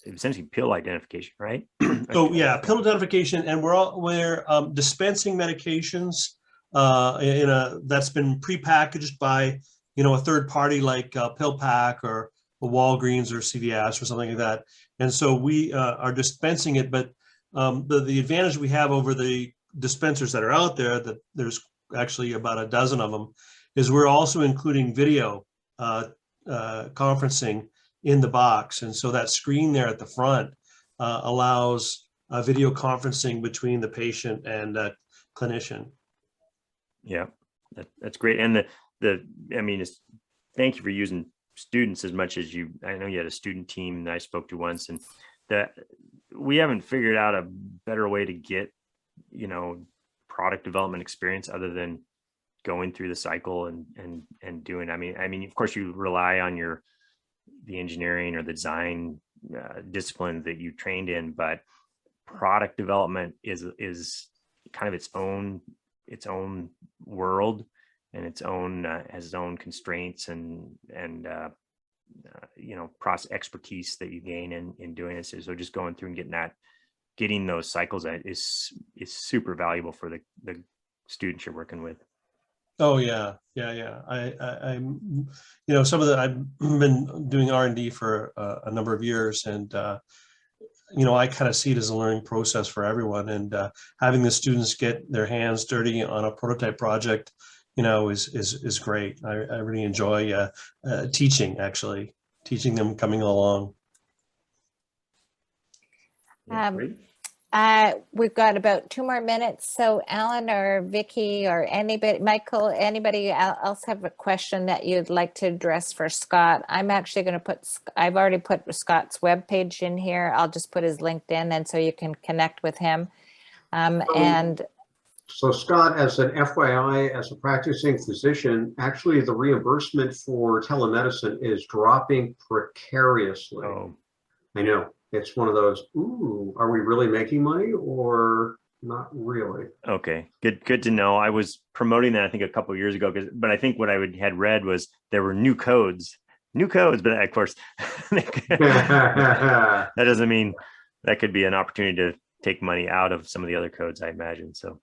S2: essentially pill identification, right?
S5: So yeah, pill identification, and we're dispensing medications that's been prepackaged by a third party like PillPack or Walgreens or CVS or something like that. And so we are dispensing it, but the advantage we have over the dispensers that are out there, that there's actually about a dozen of them, is we're also including video conferencing in the box. And so that screen there at the front allows video conferencing between the patient and clinician.
S2: Yeah, that's great. And I mean, thank you for using students as much as I know you had a student team that I spoke to once, and that we haven't figured out a better way to get, product development experience other than going through the cycle and doing, I mean, of course you rely on the engineering or the design discipline that you trained in, but product development is kind of its own world, and its own has its own constraints and process expertise that you gain in doing this. So just going through and getting those cycles is super valuable for the students you're working with.
S5: Oh yeah. I'm some of I've been doing R&D for a number of years, and I kind of see it as a learning process for everyone, and having the students get their hands dirty on a prototype project, is great. I really enjoy teaching them coming along.
S1: We've got about 2 more minutes. So Alan or Vicky or anybody, Michael, anybody else have a question that you'd like to address for Scott? I'm actually going to I've already put Scott's webpage in here. I'll just put his LinkedIn, and so you can connect with him.
S6: So Scott, as an FYI, as a practicing physician, actually the reimbursement for telemedicine is dropping precariously.
S2: Oh.
S6: I know. It's one of those, ooh, are we really making money or not really?
S2: Okay, good to know. I was promoting that, I think, a couple of years ago, but I think what I had read was there were new codes, but of course, that doesn't mean that could be an opportunity to take money out of some of the other codes, I imagine. So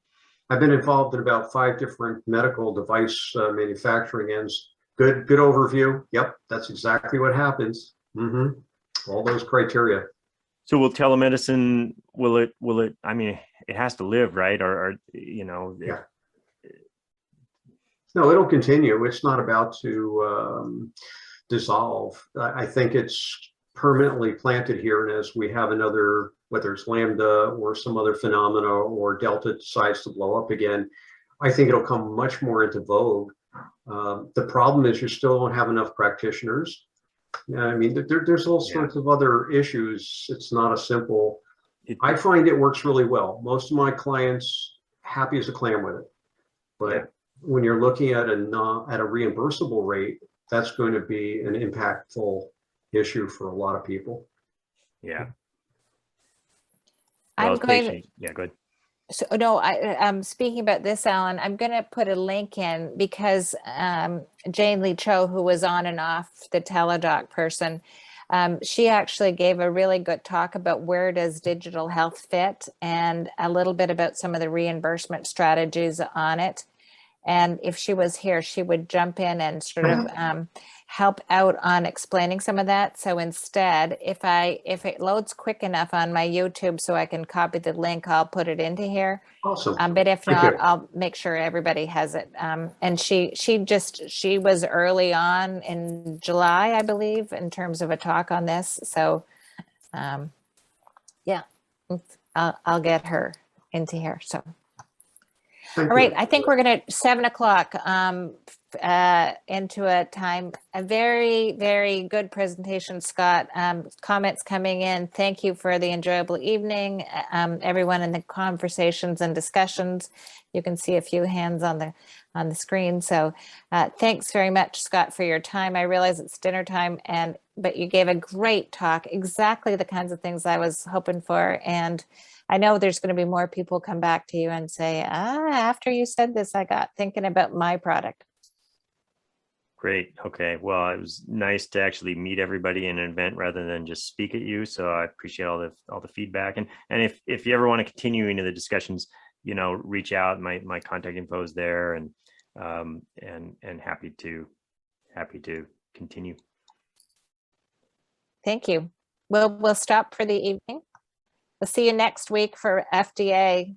S6: I've been involved in about 5 different medical device manufacturing ends. Good overview. Yep, that's exactly what happens. All those criteria.
S2: So will telemedicine, will it, I mean, it has to live, right? Or
S6: Yeah. No, it'll continue. It's not about to dissolve. I think it's permanently planted here. And as we have another, whether it's Lambda or some other phenomena, or Delta decides to blow up again, I think it'll come much more into vogue. The problem is you still don't have enough practitioners. I mean, there's all sorts of other issues. It's not a simple, I find it works really well. Most of my clients happy as a clam with it. But when you're looking at a reimbursable rate, that's going to be an impactful issue for a lot of people.
S2: Yeah.
S1: I'm going.
S2: Yeah, go ahead.
S1: So no, I'm speaking about this, Alan. I'm going to put a link in because Jane Lee Cho, who was on and off the Teladoc person, she actually gave a really good talk about where does digital health fit, and a little bit about some of the reimbursement strategies on it. And if she was here, she would jump in and sort of help out on explaining some of that. So instead, if it loads quick enough on my YouTube so I can copy the link, I'll put it into here.
S6: Awesome.
S1: But if not, I'll make sure everybody has it. And she was early on in July, I believe, in terms of a talk on this. So yeah, I'll get her into here. So. All right, I think we're going to 7 o'clock into a very, very good presentation, Scott. Comments coming in. Thank you for the enjoyable evening. Everyone in the conversations and discussions, you can see a few hands on the screen. So thanks very much, Scott, for your time. I realize it's dinner time, but you gave a great talk, exactly the kinds of things I was hoping for. And I know there's going to be more people come back to you and say, after you said this, I got thinking about my product.
S2: Great. Okay. Well, it was nice to actually meet everybody in an event rather than just speak at you. So I appreciate all the feedback. And if you ever want to continue into the discussions, you know, reach out. My contact info is there, and happy to continue.
S1: Thank you. We'll stop for the evening. We'll see you next week for FDA